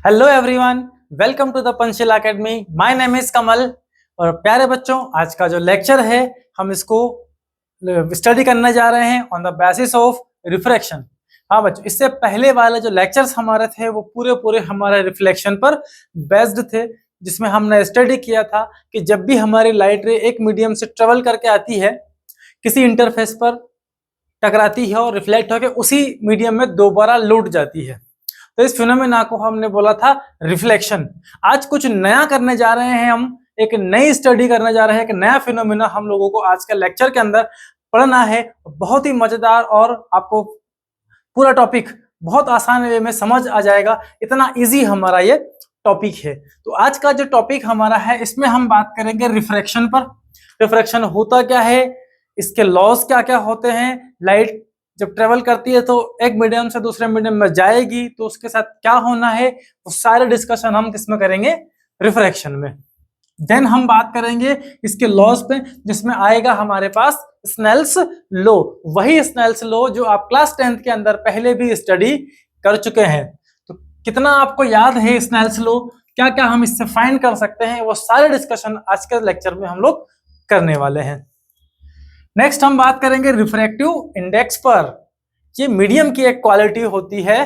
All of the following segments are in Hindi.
Hello everyone, welcome to the Panchsheel academy. My name is Kamal. और प्यारे बच्चों, आज का जो लेक्चर है हम इसको स्टडी करने जा रहे हैं on the basis of refraction. हाँ बच्चों, इससे पहले वाले जो लेक्चर्स हमारे थे वो पूरे हमारे रिफ्लेक्शन पर बेस्ड थे, जिसमें हमने स्टडी किया था कि जब भी हमारी लाइट रे एक मीडियम से ट्रेवल करके आती है, किसी इंटरफेस पर टकराती है और रिफ्लेक्ट होकर उसी मीडियम में दोबारा लौट जाती है, तो इस फिनोमेना को हमने बोला था रिफ्लेक्शन। आज कुछ नया करने जा रहे हैं, हम एक नई स्टडी करने जा रहे हैं, एक नया फिनोमेना हम लोगों को आज के लेक्चर के अंदर पढ़ना है। बहुत ही मजेदार और आपको पूरा टॉपिक बहुत आसान वे में समझ आ जाएगा, इतना इजी हमारा ये टॉपिक है। तो आज का जो टॉपिक हमारा है, इसमें हम बात करेंगे रिफ्रैक्शन पर। रिफ्रैक्शन होता क्या है, इसके लॉज क्या क्या होते हैं, लाइट जब ट्रेवल करती है तो एक मीडियम से दूसरे मीडियम में जाएगी तो उसके साथ क्या होना है, वो सारे डिस्कशन हम किसमें करेंगे, रिफ्रैक्शन में। देन हम बात करेंगे इसके लॉज पे, जिसमें आएगा हमारे पास स्नेल्स लॉ। वही स्नेल्स लॉ जो आप क्लास 10th के अंदर पहले भी स्टडी कर चुके हैं। तो कितना आपको याद है स्नेल्स लॉ, क्या क्या हम इससे फाइंड कर सकते हैं, वो सारे डिस्कशन आज के लेक्चर में हम लोग करने वाले हैं। नेक्स्ट हम बात करेंगे रिफ्रैक्टिव इंडेक्स पर। ये मीडियम की एक क्वालिटी होती है,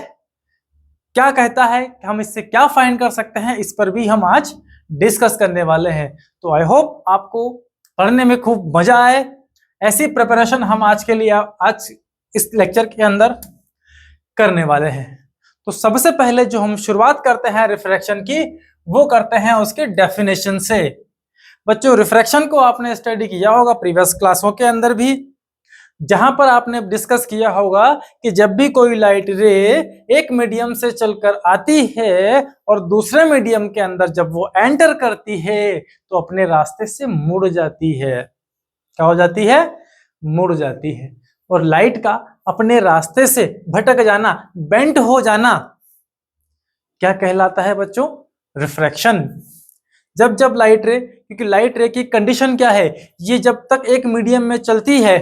क्या कहता है कि हम इससे क्या फाइंड कर सकते हैं, इस पर भी हम आज डिस्कस करने वाले हैं। तो आई होप आपको पढ़ने में खूब मजा आए। ऐसी प्रिपरेशन हम आज के लिए आज इस लेक्चर के अंदर करने वाले हैं। तो सबसे पहले जो हम शुरुआत करते हैं रिफ्रैक्शन की, वो करते हैं उसके डेफिनेशन से। बच्चों, रिफ्रैक्शन को आपने स्टडी किया होगा प्रीवियस क्लासों के अंदर भी, जहां पर आपने डिस्कस किया होगा कि जब भी कोई लाइट रे एक मीडियम से चलकर आती है और दूसरे मीडियम के अंदर जब वो एंटर करती है तो अपने रास्ते से मुड़ जाती है। क्या हो जाती है? मुड़ जाती है। और लाइट का अपने रास्ते से भटक जाना, बेंट हो जाना, क्या कहलाता है बच्चों? रिफ्रैक्शन। जब जब लाइट रे, क्योंकि लाइट रे की कंडीशन क्या है, ये जब तक एक मीडियम में चलती है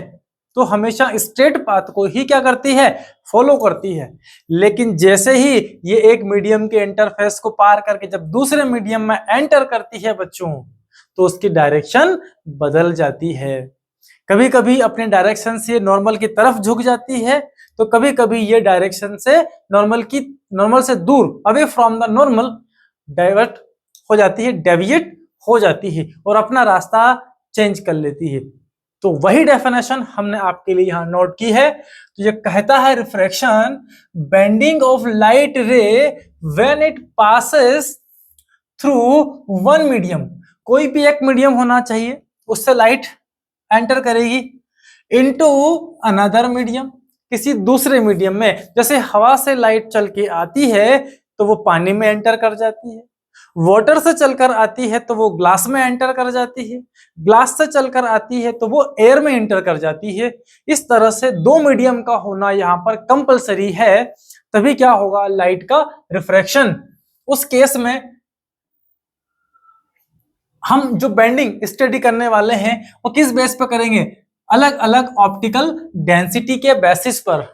तो हमेशा स्ट्रेट पाथ को ही क्या करती है, फॉलो करती है। लेकिन जैसे ही ये एक मीडियम के इंटरफेस को पार करके जब दूसरे मीडियम में एंटर करती है बच्चों, तो उसकी डायरेक्शन बदल जाती है। कभी कभी अपने डायरेक्शन से नॉर्मल की तरफ झुक जाती है, तो कभी कभी ये डायरेक्शन से नॉर्मल से दूर, away from the normal, divert हो जाती है, डेविएट हो जाती है और अपना रास्ता चेंज कर लेती है। तो वही डेफिनेशन हमने आपके लिए यहां नोट की है। तो ये कहता है रिफ्रैक्शन, बेंडिंग ऑफ लाइट रे when it passes through one medium. कोई भी एक मीडियम होना चाहिए, उससे लाइट एंटर करेगी इनटू अनदर मीडियम, किसी दूसरे मीडियम में। जैसे हवा से लाइट चल के आती है तो वो पानी में एंटर कर जाती है, वाटर से चलकर आती है तो वो ग्लास में एंटर कर जाती है, ग्लास से चलकर आती है तो वो एयर में एंटर कर जाती है। इस तरह से दो मीडियम का होना यहाँ पर कंपलसरी है, तभी क्या होगा, लाइट का रिफ्रैक्शन। उस केस में हम जो बेंडिंग स्टडी करने वाले हैं वो किस बेस पर करेंगे, अलग अलग ऑप्टिकल डेंसिटी के बेसिस पर।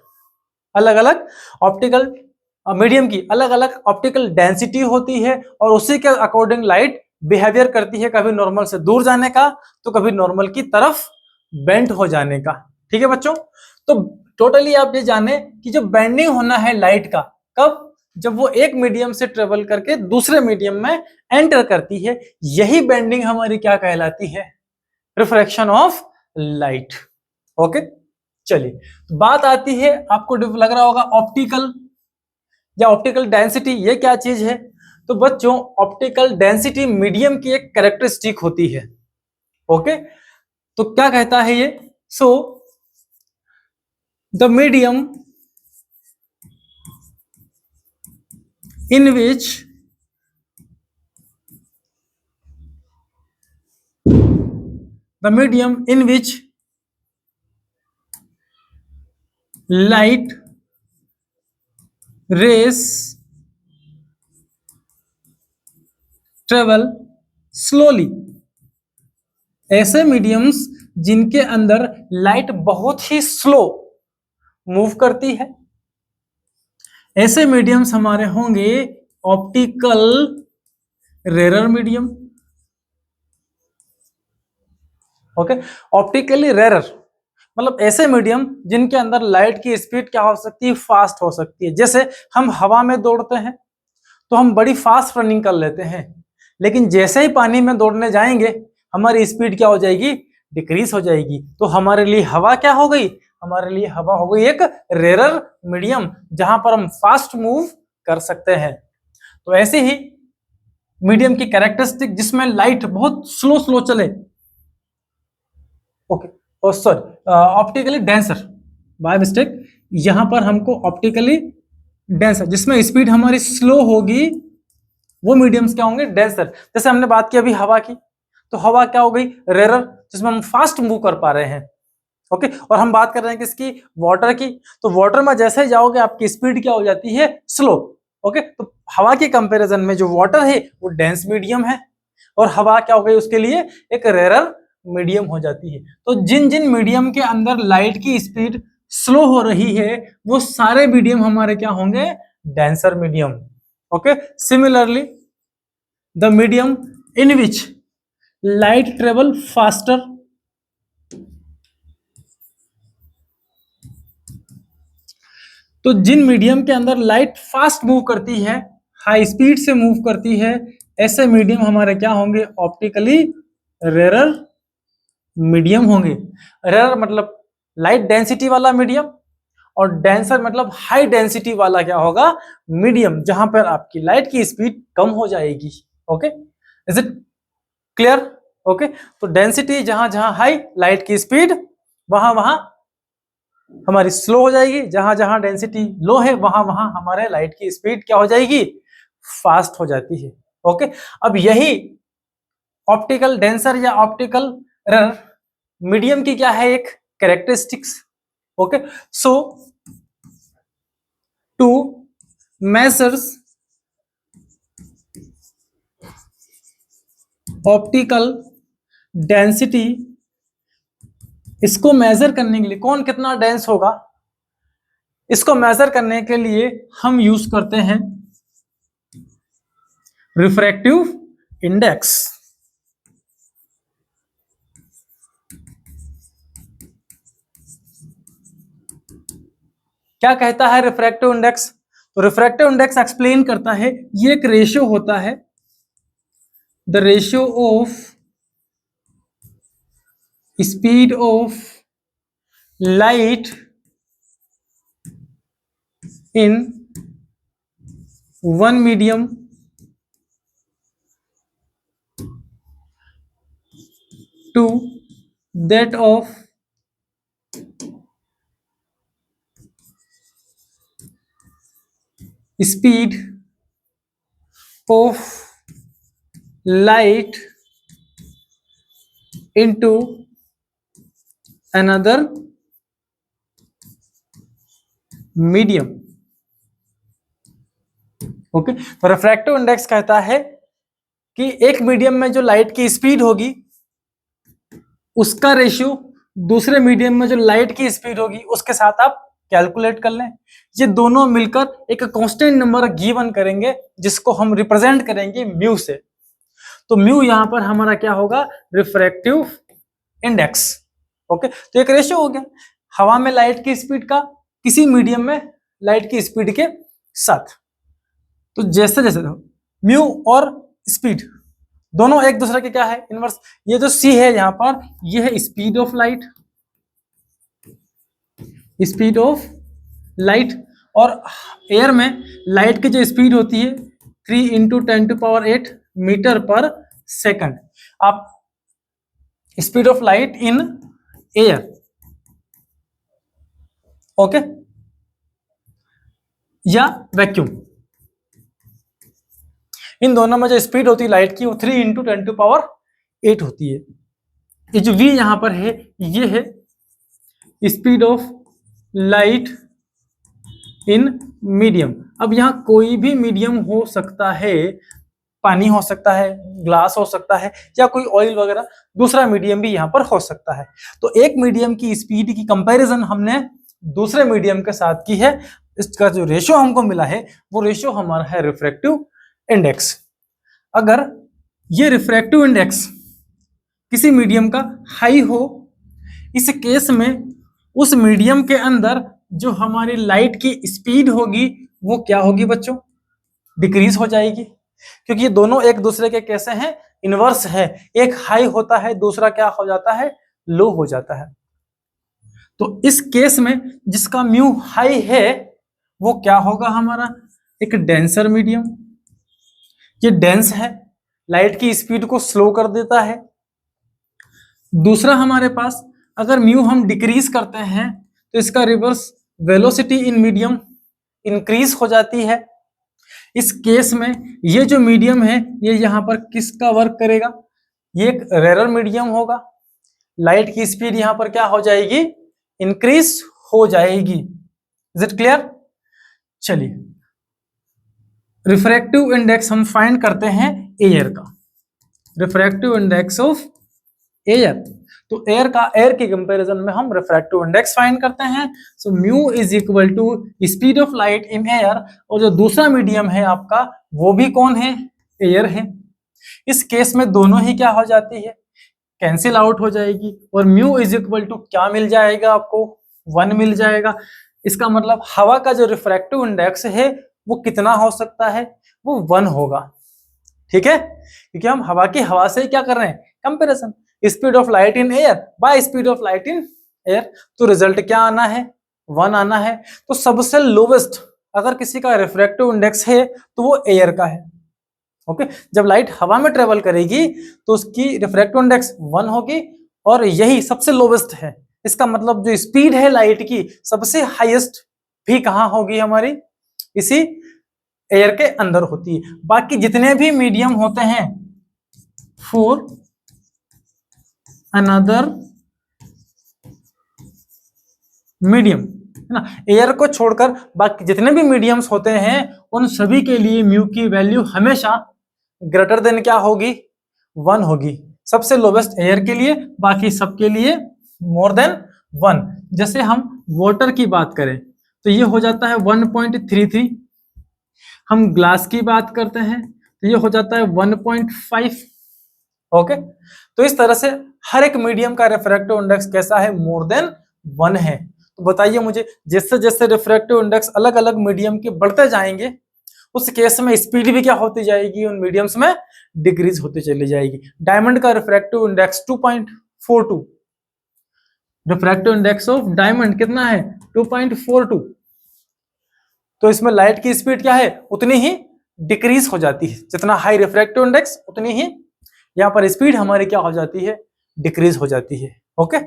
अलग अलग ऑप्टिकल मीडियम की अलग अलग ऑप्टिकल डेंसिटी होती है और उसी के अकॉर्डिंग लाइट बिहेवियर करती है, कभी नॉर्मल से दूर जाने का तो कभी नॉर्मल की तरफ बेंड हो जाने का। ठीक है बच्चों, तो टोटली आप ये जाने कि जो बेंडिंग होना है लाइट का, कब, जब वो एक मीडियम से ट्रेवल करके दूसरे मीडियम में एंटर करती है, यही बेंडिंग हमारी क्या कहलाती है, रिफ्रैक्शन ऑफ लाइट। ओके, चलिए बात आती है, आपको लग रहा होगा ऑप्टिकल या ऑप्टिकल डेंसिटी ये क्या चीज है। तो बच्चों, ऑप्टिकल डेंसिटी मीडियम की एक कैरेक्टरिस्टिक होती है। ओके, तो क्या कहता है ये, so the medium in which light rays travel slowly। ऐसे मीडियम्स जिनके अंदर लाइट बहुत ही स्लो मूव करती है, ऐसे मीडियम्स हमारे होंगे optical rarer medium. Okay, optically rarer मतलब ऐसे मीडियम जिनके अंदर लाइट की स्पीड क्या हो सकती है, फास्ट हो सकती है। जैसे हम हवा में दौड़ते हैं तो हम बड़ी फास्ट रनिंग कर लेते हैं, लेकिन जैसे ही पानी में दौड़ने जाएंगे हमारी स्पीड क्या हो जाएगी, डिक्रीज हो जाएगी। तो हमारे लिए हवा क्या हो गई, हमारे लिए हवा हो गई एक रेरर मीडियम जहां पर हम फास्ट मूव कर सकते हैं। तो ऐसे ही मीडियम की कैरेक्टरिस्टिक जिसमें लाइट बहुत स्लो स्लो चले, okay, sorry optically denser, by mistake यहां पर हमको ऑप्टिकली डेंसर जिसमें स्पीड हमारी स्लो होगी, वो मीडियम्स क्या होंगे, डेंसर। जैसे हमने बात की अभी हवा की, तो हवा क्या हो गई, रेरर जिसमें हम फास्ट मूव कर पा रहे हैं। ओके, और हम बात कर रहे हैं किसकी, वाटर की। तो वाटर में जैसे ही जाओगे आपकी स्पीड क्या हो जाती है, स्लो। ओके, तो हवा के कंपैरिजन में जो वाटर है वो डेंस मीडियम है, और हवा क्या हो गई उसके लिए एक रेरर मीडियम हो जाती है। तो जिन जिन मीडियम के अंदर लाइट की स्पीड स्लो हो रही है वो सारे मीडियम हमारे क्या होंगे, denser medium. Okay, similarly the medium in which light travel faster, तो जिन मीडियम के अंदर लाइट फास्ट मूव करती है, हाई स्पीड से मूव करती है, ऐसे मीडियम हमारे क्या होंगे, ऑप्टिकली रेरर मीडियम होंगे। रेरर मतलब लाइट डेंसिटी वाला मीडियम, और डेंसर मतलब हाई डेंसिटी वाला क्या होगा, मीडियम, जहां पर आपकी लाइट की स्पीड कम हो जाएगी। Okay, is it clear? Okay, तो डेंसिटी जहां जहां हाई, लाइट की स्पीड वहां वहां हमारी स्लो हो जाएगी, जहां जहां डेंसिटी लो है वहां वहां हमारे लाइट की स्पीड क्या हो जाएगी, फास्ट हो जाती है। ओके, अब यही ऑप्टिकल डेंसर या ऑप्टिकल रेरर मीडियम की क्या है, एक characteristics. Okay, so two measures optical density, इसको मेजर करने के लिए कौन कितना डेंस होगा, इसको मेजर करने के लिए हम यूज करते हैं रिफ्रैक्टिव इंडेक्स। क्या कहता है रिफ्रैक्टिव इंडेक्स, तो रिफ्रैक्टिव इंडेक्स एक्सप्लेन करता है, ये एक रेशियो होता है, the ratio of speed of light in one medium to that of speed of light into another medium। Okay, तो रिफ्रैक्टिव इंडेक्स कहता है कि एक मीडियम में जो लाइट की स्पीड होगी उसका रेशियो दूसरे मीडियम में जो लाइट की स्पीड होगी उसके साथ आप कैलकुलेट कर लें। ये दोनों मिलकर एक कांस्टेंट नंबर गिवन करेंगे जिसको हम रिप्रेजेंट करेंगे म्यू से। तो म्यू यहां पर हमारा क्या होगा, रिफ्रैक्टिव इंडेक्स। ओके, तो एक रेशियो हो गया हवा में लाइट की स्पीड का किसी मीडियम में लाइट की स्पीड के साथ। तो जैसे जैसे म्यू और स्पीड दोनों एक दूसरे के क्या है, इनवर्स। ये जो सी है यहां पर, ये है speed of light, speed of light, और एयर में लाइट की जो स्पीड होती है 3 × 10⁸ मीटर पर सेकंड। आप speed of light in air, okay, या वैक्यूम, इन दोनों में जो स्पीड होती है लाइट की वो 3 × 10⁸ होती है। ये जो v यहां पर है ये है speed of light in medium. अब यहां कोई भी मीडियम हो सकता है, पानी हो सकता है, ग्लास हो सकता है, या कोई ऑयल वगैरह दूसरा मीडियम भी यहां पर हो सकता है। तो एक मीडियम की स्पीड की कंपैरिजन हमने दूसरे मीडियम के साथ की है, इसका जो रेशियो हमको मिला है वो रेशियो हमारा है रिफ्रैक्टिव इंडेक्स। अगर ये रिफ्रैक्टिव इंडेक्स किसी मीडियम का हाई हो, इस केस में उस मीडियम के अंदर जो हमारी लाइट की स्पीड होगी वो क्या होगी बच्चों? डिक्रीज हो जाएगी, क्योंकि ये दोनों एक दूसरे के कैसे हैं? इनवर्स है। एक हाई होता है, दूसरा क्या हो जाता है? लो हो जाता है। तो इस केस में जिसका म्यू हाई है वो क्या होगा हमारा? एक डेंसर मीडियम। ये डेंस है, लाइट की स्पीड को स्लो कर देता है। दूसरा हमारे पास अगर म्यू हम डिक्रीज करते हैं तो इसका reverse velocity in medium increase हो जाती है। इस केस में ये जो मीडियम है ये यहाँ पर किसका वर्क करेगा? ये एक रेयर मीडियम होगा। लाइट की स्पीड यहाँ पर क्या हो जाएगी? इंक्रीज हो जाएगी। Is it clear? चलिए, रिफ्रैक्टिव इंडेक्स हम फाइंड करते हैं एयर का। रिफ्रैक्टिव इंडेक्स ऑफ एयर, तो एयर के कंपैरिजन में हम रिफ्रैक्टिव इंडेक्स फाइंड करते हैं। So mu is equal to speed of light in air, और जो दूसरा मीडियम है आपका वो भी कौन है? एयर है। इस केस में दोनों ही क्या हो जाती है? कैंसिल आउट हो जाएगी, और म्यू इज इक्वल टू क्या मिल जाएगा आपको? 1 मिल जाएगा। इसका मतलब हवा का जो रिफ्रैक्टिव इंडेक्स है वो कितना हो सकता है? वो 1 होगा। ठीक है, क्योंकि हम हवा से क्या कर रहे हैं? Comparison. Speed of light in air bye speed of light in air, तो रिजल्ट क्या आना है? 1 आना है। तो सबसे लोवेस्ट अगर किसी का रिफ्रैक्टिव इंडेक्स है तो वो एयर का है। ओके, जब लाइट हवा में ट्रेवल करेगी तो उसकी रिफ्रैक्टिव इंडेक्स 1 होगी, और यही सबसे लोवेस्ट है। इसका मतलब जो स्पीड है लाइट की सबसे हाईएस्ट भी कहाँ होगी? हमारी इसी एयर के अंदर होती है। बाकी जितने भी मीडियम होते हैं फॉर अनदर मीडियम, है ना, एयर को छोड़कर बाकी जितने भी मीडियम्स होते हैं उन सभी के लिए म्यू की वैल्यू हमेशा ग्रेटर देन क्या होगी? 1 होगी। सबसे लोवेस्ट एयर के लिए, बाकी सबके लिए मोर देन 1। जैसे हम वाटर की बात करें तो ये हो जाता है 1.33। हम ग्लास की बात करते हैं तो ये हो जाता है 1.5। ओके, तो इस तरह से हर एक मीडियम का रिफ्रैक्टिव इंडेक्स कैसा है? मोर देन 1 है। तो बताइए मुझे, जैसे जैसे रिफ्रैक्टिव इंडेक्स अलग अलग मीडियम के बढ़ते जाएंगे उस केस में स्पीड भी क्या होती जाएगी? उन मीडियम्स में डिक्रीज होती चली जाएगी। डायमंड का refractive index 2.42, refractive index of diamond कितना है? 2.42। तो इसमें लाइट की स्पीड क्या है? उतनी ही डिक्रीज हो जाती है। जितना हाई रिफ्रैक्टिव इंडेक्स उतनी ही यहाँ पर स्पीड हमारी क्या हो जाती है? डिक्रीज हो जाती है। ओके,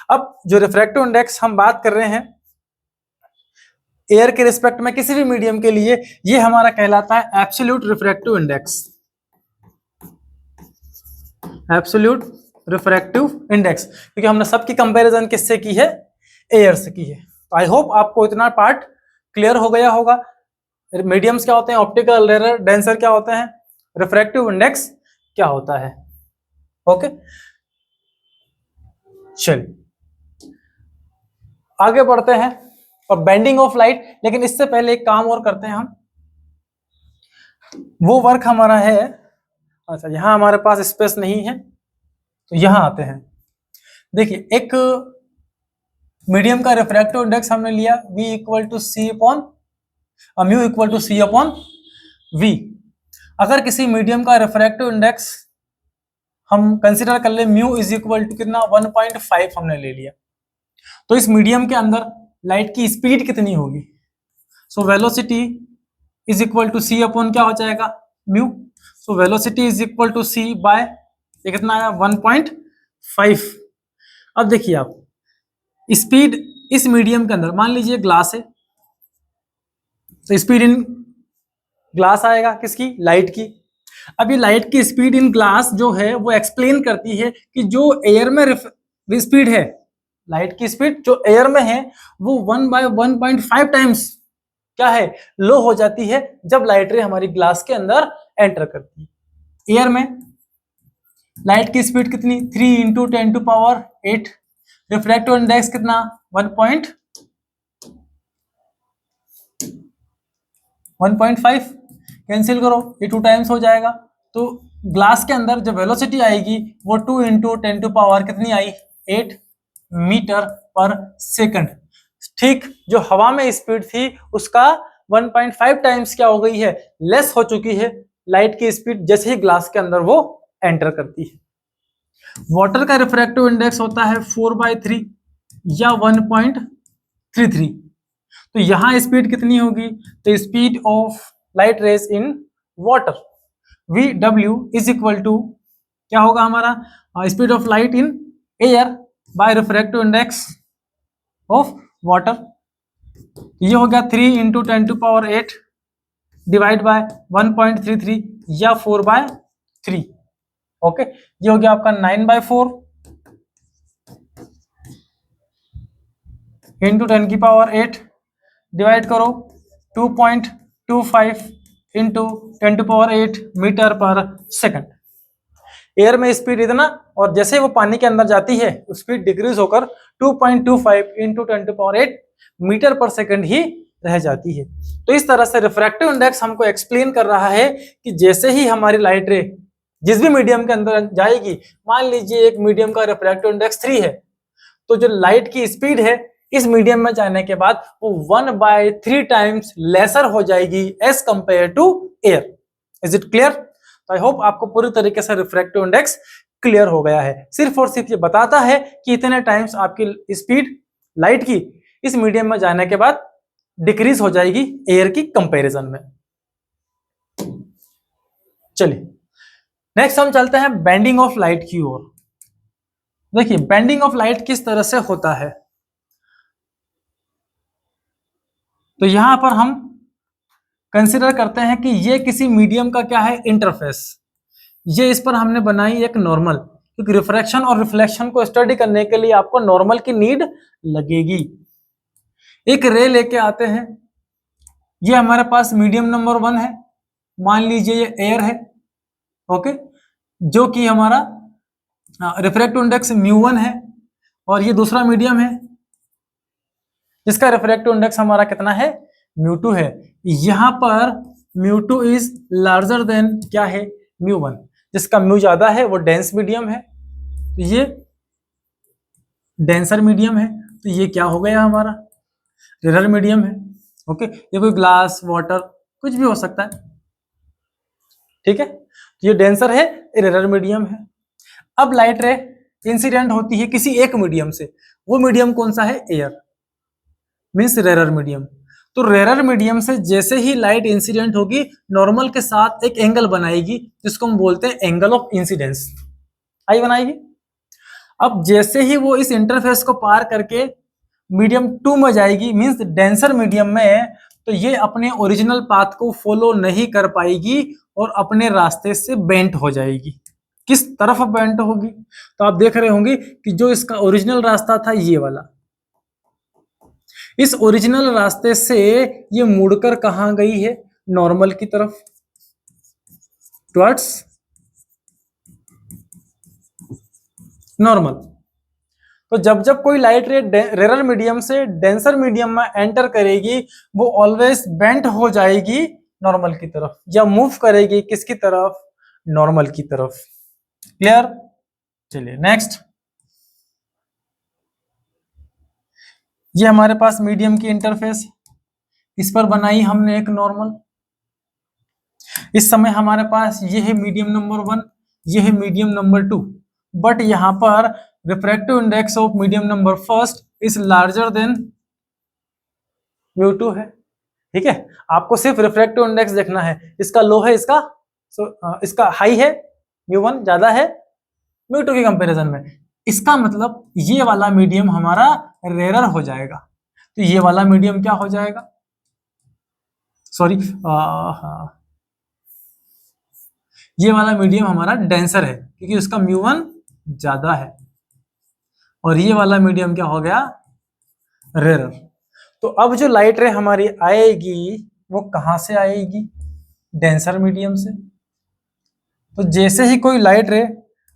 अब जो रिफ्रैक्टिव इंडेक्स हम बात कर रहे हैं एयर के रिस्पेक्ट में किसी भी मीडियम के लिए, ये हमारा कहलाता है absolute refractive index. Absolute refractive index, क्योंकि हमने सबकी कंपैरिजन किससे की है? एयर से की है। तो आई होप आपको इतना पार्ट क्लियर हो गया होगा। मीडियम्स क्या होते हैं? ऑप्टिकल, रेयर, डेंसर क्या होते हैं? रिफ्रैक्टिव इंडेक्स क्या होता है? ओके, चलिए आगे बढ़ते हैं और बेंडिंग ऑफ लाइट। लेकिन इससे पहले एक काम और करते हैं हम, वो वर्क हमारा है। अच्छा, यहां हमारे पास स्पेस नहीं है तो यहां आते हैं। देखिए, एक मीडियम का रिफ्रैक्टिव इंडेक्स हमने लिया v equal to C upon mu equal to C upon v। अगर किसी मीडियम का रिफ्रैक्टिव इंडेक्स हम कंसिडर कर ले म्यू इज इक्वल टू कितना? 1.5 हमने ले लिया, तो इस मीडियम के अंदर लाइट की स्पीड कितनी होगी? So velocity is equal to C upon क्या हो जाएगा? Mu. So velocity is equal to C by ये कितना आया? 1.5। अब देखिए आप, स्पीड इस मीडियम के अंदर, मान लीजिए ग्लास है तो स्पीड इन ग्लास आएगा किसकी? लाइट की। अब ये लाइट की स्पीड इन ग्लास जो है वो एक्सप्लेन करती है कि जो एयर में स्पीड है, लाइट की स्पीड जो एयर में है वो 1/1.5 टाइम्स क्या है? लो हो जाती है जब लाइट रे हमारी ग्लास के अंदर एंटर करती है। एयर में लाइट की स्पीड कितनी? 3 × 10⁸। रिफ्रैक्टिव इंडेक्स कितना? 1.5। कैंसिल करो, ये 2 टाइम्स हो जाएगा। तो ग्लास के अंदर जो वेलोसिटी आएगी वो 2 इंटू 10 टू पावर कितनी आई, 8 मीटर पर सेकंड। ठीक, जो हवा में स्पीड थी उसका 1.5 टाइम्स क्या हो गई है, लेस हो चुकी है लाइट की स्पीड जैसे ही ग्लास के अंदर वो एंटर करती है। वाटर का रिफ्रैक्टिव इंडेक्स होता है 4/3 या 1.33। तो यहां स्पीड कितनी होगी, तो speed of light rays in water VW is equal to क्या होगा हमारा, speed of light in air by refractive index of water. ये हो गया 3 into 10 to power 8 divide by 1.33 या 4/3। ओके, ये हो गया आपका 9/4 इंटू 10 की पावर 8 डिवाइड करो 2.25 इंटू 10 टू पावर 8 मीटर पर सेकंड। एयर में स्पीड इतना, और जैसे वो पानी के अंदर जाती है स्पीड डिक्रीज होकर 2.25 इंटू 10 टू पावर 8 मीटर पर सेकंड ही रह जाती है। तो इस तरह से रिफ्रैक्टिव इंडेक्स हमको एक्सप्लेन कर रहा है कि जैसे ही हमारी लाइट रे जिस भी मीडियम के अंदर जाएगी, मान लीजिए एक मीडियम का रिफ्रैक्टिव इंडेक्स 3 है, तो जो लाइट की स्पीड है इस मीडियम में जाने के बाद वो 1/3 टाइम्स लेसर हो जाएगी as compare to air. Is it clear? तो आई होप आपको पूरी तरीके से रिफ्रैक्टिव इंडेक्स क्लियर हो गया है। सिर्फ और सिर्फ ये बताता है कि इतने टाइम्स आपकी स्पीड लाइट की इस मीडियम में जाने के बाद डिक्रीज हो जाएगी एयर की कंपैरिजन में। चलिए नेक्स्ट हम चलते हैं बेंडिंग ऑफ लाइट की ओर। देखिए बेंडिंग ऑफ लाइट किस तरह से होता है, तो यहां पर हम कंसीडर करते हैं कि ये किसी मीडियम का क्या है, इंटरफेस। ये इस पर हमने बनाई एक नॉर्मल, क्योंकि रिफ्रैक्शन और रिफ्लेक्शन को स्टडी करने के लिए आपको नॉर्मल की नीड लगेगी। एक रे लेके आते हैं, ये हमारे पास मीडियम नंबर 1 है, मान लीजिए ये एयर है, ओके, जो कि हमारा रिफ्रैक्टिव इंडेक्स μ1 है, और ये दूसरा मीडियम है जिसका रिफ्रैक्टिव इंडेक्स हमारा कितना है, μ2 है। यहां पर μ2 इज लार्जर देन क्या है, μ1। जिसका म्यू ज्यादा है वो डेंस मीडियम है, तो ये डेंसर मीडियम है, तो ये क्या हो गया हमारा, रेयर मीडियम है। ओके, ये कोई ग्लास वाटर कुछ भी हो सकता है, ठीक है। तो ये डेंसर है, रेयर मीडियम है। अब लाइट रे इंसिडेंट होती है किसी एक मीडियम से, वो मीडियम कौन सा है, एयर, मीन्स रेयर मीडियम। तो रेयर मीडियम से जैसे ही लाइट इंसिडेंट होगी नॉर्मल के साथ एक एंगल बनाएगी जिसको हम बोलते हैं एंगल ऑफ इंसिडेंस, आई बनाएगी। अब जैसे ही वो इस इंटरफेस को पार करके मीडियम 2 में जाएगी, मींस डेंसर मीडियम में, तो ये अपने ओरिजिनल पाथ को फॉलो नहीं कर पाएगी और अपने रास्ते से बेंट हो जाएगी। किस तरफ बेंट होगी, तो आप देख रहे होंगे कि जो इसका ओरिजिनल रास्ता था ये वाला, इस ओरिजिनल रास्ते से ये मुड़कर कहां गई है, नॉर्मल की तरफ, टुवर्ड्स नॉर्मल। तो जब जब कोई लाइट रे रेयर मीडियम से डेंसर मीडियम में एंटर करेगी वो ऑलवेज बेंट हो जाएगी नॉर्मल की तरफ, या मूव करेगी किसकी तरफ, नॉर्मल की तरफ। क्लियर? चलिए नेक्स्ट, ये हमारे पास मीडियम की इंटरफेस, इस पर बनाई हमने एक नॉर्मल। इस समय हमारे पास ये है मीडियम नंबर 1, ये है मीडियम नंबर 2, बट यहां पर refractive index of medium number first is larger than μ2 है, ठीक है। आपको सिर्फ रिफ्रैक्टिव इंडेक्स देखना है, इसका लो है, इसका हाई है, μ1 ज्यादा है μ2 की कंपैरिजन में। इसका मतलब ये वाला मीडियम हमारा रेयर हो जाएगा, तो ये वाला मीडियम क्या हो जाएगा, सॉरी ये वाला मीडियम हमारा डेंसर है क्योंकि उसका μ1 ज्यादा है, और ये वाला मीडियम क्या हो गया, रेयर। तो अब जो लाइट रे हमारी आएगी वो कहां से आएगी, डेंसर मीडियम से। तो जैसे ही कोई लाइट रे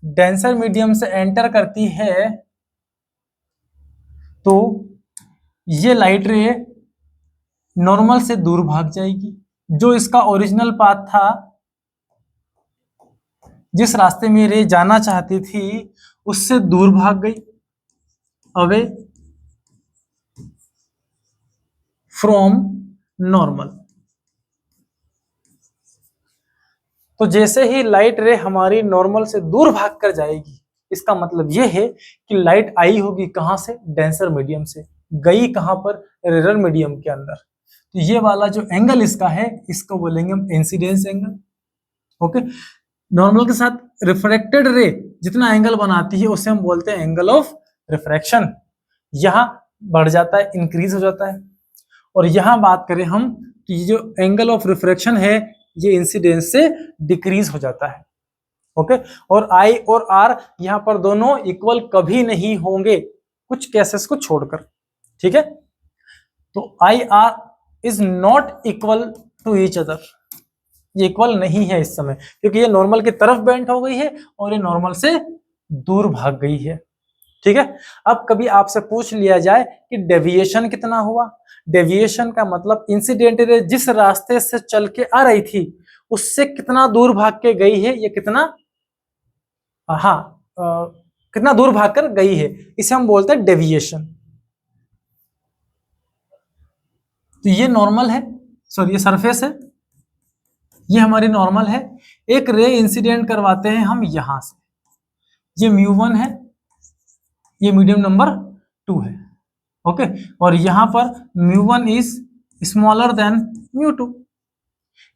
डेंसर मीडियम से एंटर करती है तो ये लाइट रे नॉर्मल से दूर भाग जाएगी, जो इसका ओरिजिनल पाथ था, जिस रास्ते में रे जाना चाहती थी उससे दूर भाग गई, अवे फ्रॉम नॉर्मल। तो जैसे ही लाइट रे हमारी नॉर्मल से दूर भाग कर जाएगी, इसका मतलब यह है कि लाइट आई होगी कहां से, डेंसर मीडियम से, गई कहां पर, रेरर मीडियम के अंदर। तो ये वाला जो एंगल इसका है, इसको बोलेंगे हम इंसिडेंस एंगल। ओके, नॉर्मल के साथ रिफ्रेक्टेड रे जितना एंगल बनाती है उसे हम बोलते हैं एंगल ऑफ रिफ्रैक्शन। यहां बढ़ जाता है, इंक्रीज हो जाता है। और यहां बात करें हम तो ये जो एंगल ऑफ रिफ्रैक्शन है ये इंसिडेंस से डिक्रीज हो जाता है। ओके, और आई और आर यहां पर दोनों इक्वल कभी नहीं होंगे, कुछ केसेस को छोड़कर। ठीक है, तो I R is not equal to each other, ये इक्वल नहीं है इस समय, क्योंकि ये नॉर्मल की तरफ बेंट हो गई है और ये नॉर्मल से दूर भाग गई है। ठीक है, अब कभी आपसे पूछ लिया जाए कि डेविएशन कितना हुआ, डेविएशन का मतलब इंसिडेंट रे जिस रास्ते से चल के आ रही थी उससे कितना दूर भाग के गई है, ये कितना कितना दूर भाग कर गई है, इसे हम बोलते हैं डेविएशन। तो ये नॉर्मल है, सॉरी ये सरफेस है, ये हमारी नॉर्मल है। एक रे इंसिडेंट करवाते हैं हम यहां से, ये μ1 है, ये मीडियम नंबर 2 है। ओके, और यहां पर μ1 इज स्मॉलर देन μ2।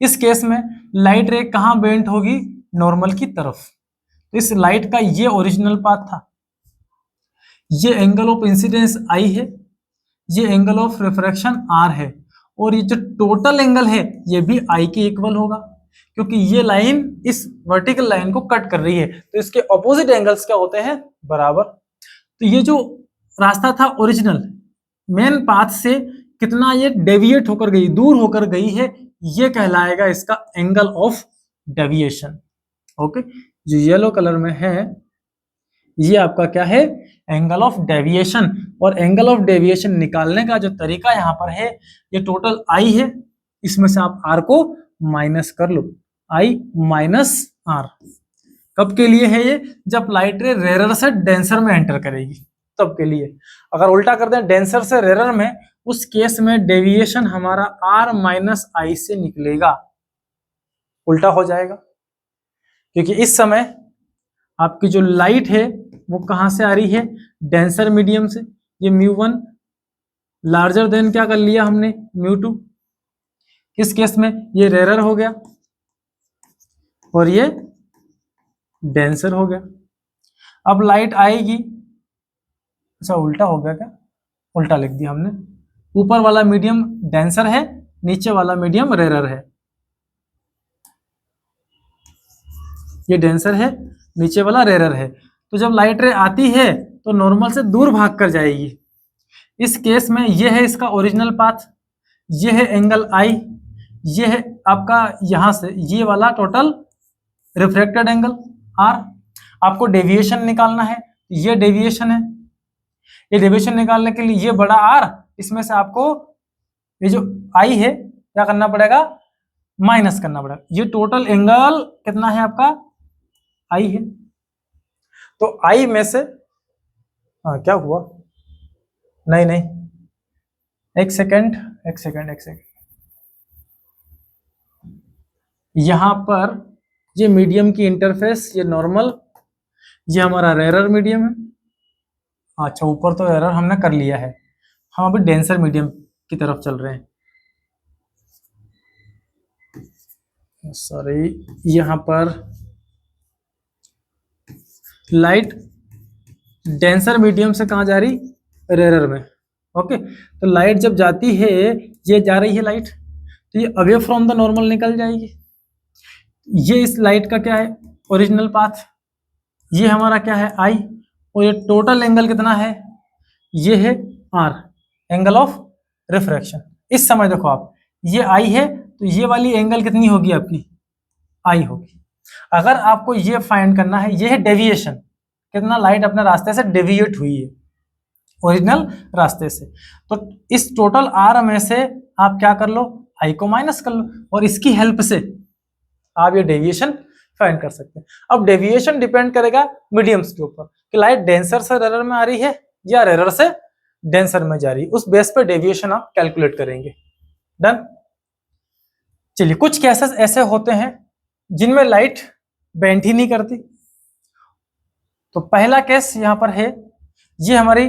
इस केस में लाइट रे कहां बेंट होगी, नॉर्मल की तरफ। तो इस लाइट का ये ओरिजिनल पाथ था, ये एंगल ऑफ इंसिडेंस आई है, ये एंगल ऑफ रिफ्रैक्शन आर है, और ये जो टोटल एंगल है ये भी आई के इक्वल होगा, क्योंकि ये लाइन इस वर्टिकल लाइन को कट कर रही है, तो इसके ऑपोजिट एंगल्स क्या होते हैं, बराबर। तो ये जो रास्ता था ओरिजिनल मेन पाथ से कितना ये डेविएट होकर गई, दूर होकर गई है, ये कहलाएगा इसका एंगल ऑफ डेविएशन। ओके, जो येलो कलर में है ये आपका क्या है, एंगल ऑफ डेविएशन। और एंगल ऑफ डेविएशन निकालने का जो तरीका यहाँ पर है, ये टोटल आई है, इसमें से आप आर को माइनस कर लो, आई माइनस आर। कब के लिए है ये, जब लाइट रे रेरर से डेंसर में एंटर करेगी तब के लिए। अगर उल्टा कर दें डेंसर से रेरर में, उस केस में डेविएशन हमारा आर माइनस आई से निकलेगा, उल्टा हो जाएगा, क्योंकि इस समय आपकी जो लाइट है वो कहां से आ रही है, डेंसर मीडियम से। ये μ1 लार्जर देन क्या कर लिया हमने, μ2। इस केस में ये रेरर हो गया और ये डेंसर हो गया। अब लाइट आएगी, अच्छा उल्टा हो गया क्या, उल्टा लिख दिया हमने, ऊपर वाला मीडियम डेंसर है, नीचे वाला मीडियम रेरर है। ये डेंसर है, नीचे वाला रेरर है। तो जब लाइट रे आती है तो नॉर्मल से दूर भाग कर जाएगी। इस केस में ये है इसका ओरिजिनल पाथ, ये है एंगल आई, ये है आपका यहां से ये वाला टोटल रिफ्रैक्टेड एंगल आर। आपको डेविएशन निकालना है, ये डेविएशन है, ये डेविएशन निकालने के लिए ये बड़ा आर, इसमें से आपको ये जो आई है क्या करना पड़ेगा, माइनस करना पड़ेगा। ये टोटल एंगल कितना है आपका, आई है। तो आई में से क्या हुआ, नहीं नहीं, एक सेकेंड, यहां पर ये मीडियम की इंटरफेस, ये नॉर्मल, ये हमारा रेरर मीडियम है। अच्छा ऊपर तो रेरर हमने कर लिया है, हम अभी डेंसर मीडियम की तरफ चल रहे हैं। सॉरी, यहां पर लाइट डेंसर मीडियम से कहां जा रही, रेरर में। ओके, तो लाइट जब जाती है, ये जा रही है लाइट, तो ये अवे फ्रॉम द नॉर्मल निकल जाएगी। ये इस लाइट का क्या है, ओरिजिनल पाथ, ये हमारा क्या है, आई, और ये टोटल एंगल कितना है, ये है आर, एंगल ऑफ रिफ्रैक्शन। इस समय देखो आप, ये आई है तो ये वाली एंगल कितनी होगी आपकी, आई होगी। अगर आपको ये फाइंड करना है, ये है डेविएशन, कितना लाइट अपने रास्ते से डेविएट हुई है ओरिजिनल रास्ते से। तो इस टोटल आर में से आप क्या कर लो, आई को माइनस कर लो और इसकी हेल्प से आप ये डेविएशन फाइंड कर सकते हैं। अब डेविएशन डिपेंड करेगा मीडियम्स के ऊपर कि लाइट डेंसर से रेरर में आ रही है या रेरर से डेंसर में जा रही है, उस बेस पर डेविएशन आप कैलकुलेट करेंगे। डन। चलिए, कुछ केसेस ऐसे होते हैं जिनमें लाइट बेंड ही नहीं करती। तो पहला केस यहां पर है, ये हमारी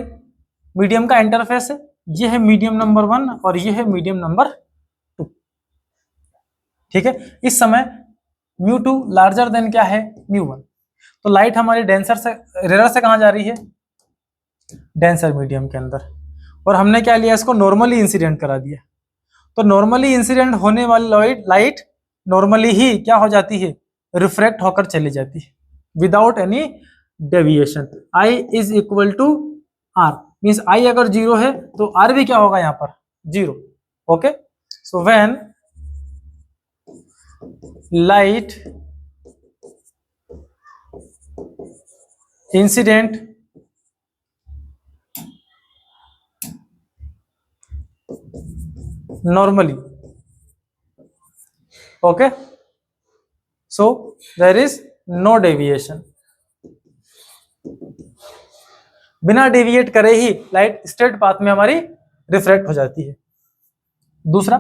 मीडियम का इंटरफेस है, ये है मीडियम नंबर 1 और ये है मीडियम नंबर 2। ठीक है, इस समय μ2 लार्जर देन क्या है μ1। तो लाइट हमारी डेंसर से रेरर से कहां जा रही है, डेंसर मीडियम के अंदर, और हमने क्या लिया, इसको नॉर्मली इंसिडेंट करा दिया। तो नॉर्मली इंसिडेंट होने वाली लाइट नॉर्मली ही क्या हो जाती है, रिफ्रैक्ट होकर चली जाती है without any deviation. I is equal to R, means I अगर 0 है तो R भी क्या होगा यहाँ पर 0। Okay, so when light incident normally, okay, so there is no deviation। बिना डेविएट करे ही लाइट स्ट्रेट पाथ में हमारी रिफ्रैक्ट हो जाती है। दूसरा,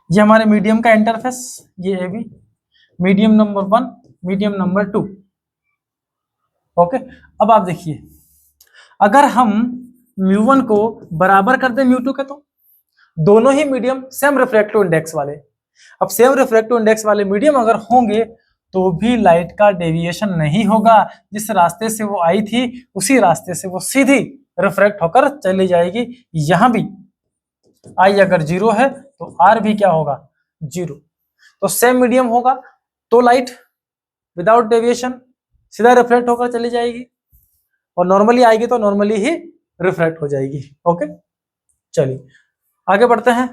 ये हमारे मीडियम का इंटरफेस, ये है भी medium number 1, medium number 2। Okay, अब आप देखिए, अगर हम μ1 को बराबर कर दे μ2 के, तो दोनों ही मीडियम सेम रिफ्रैक्टिव इंडेक्स वाले। अब सेम रिफ्रैक्टिव इंडेक्स वाले मीडियम अगर होंगे तो भी लाइट का डेविएशन नहीं होगा। जिस रास्ते से वो आई थी उसी रास्ते से वो सीधी रिफ्रैक्ट होकर चली जाएगी। यहां भी आई अगर 0 है तो R भी क्या होगा 0। तो सेम मीडियम होगा तो लाइट विदाउट डेविएशन सीधा रिफ्रैक्ट होकर चली जाएगी, और नॉर्मली आएगी तो नॉर्मली ही रिफ्रैक्ट हो जाएगी। ओके, चलिए आगे बढ़ते हैं।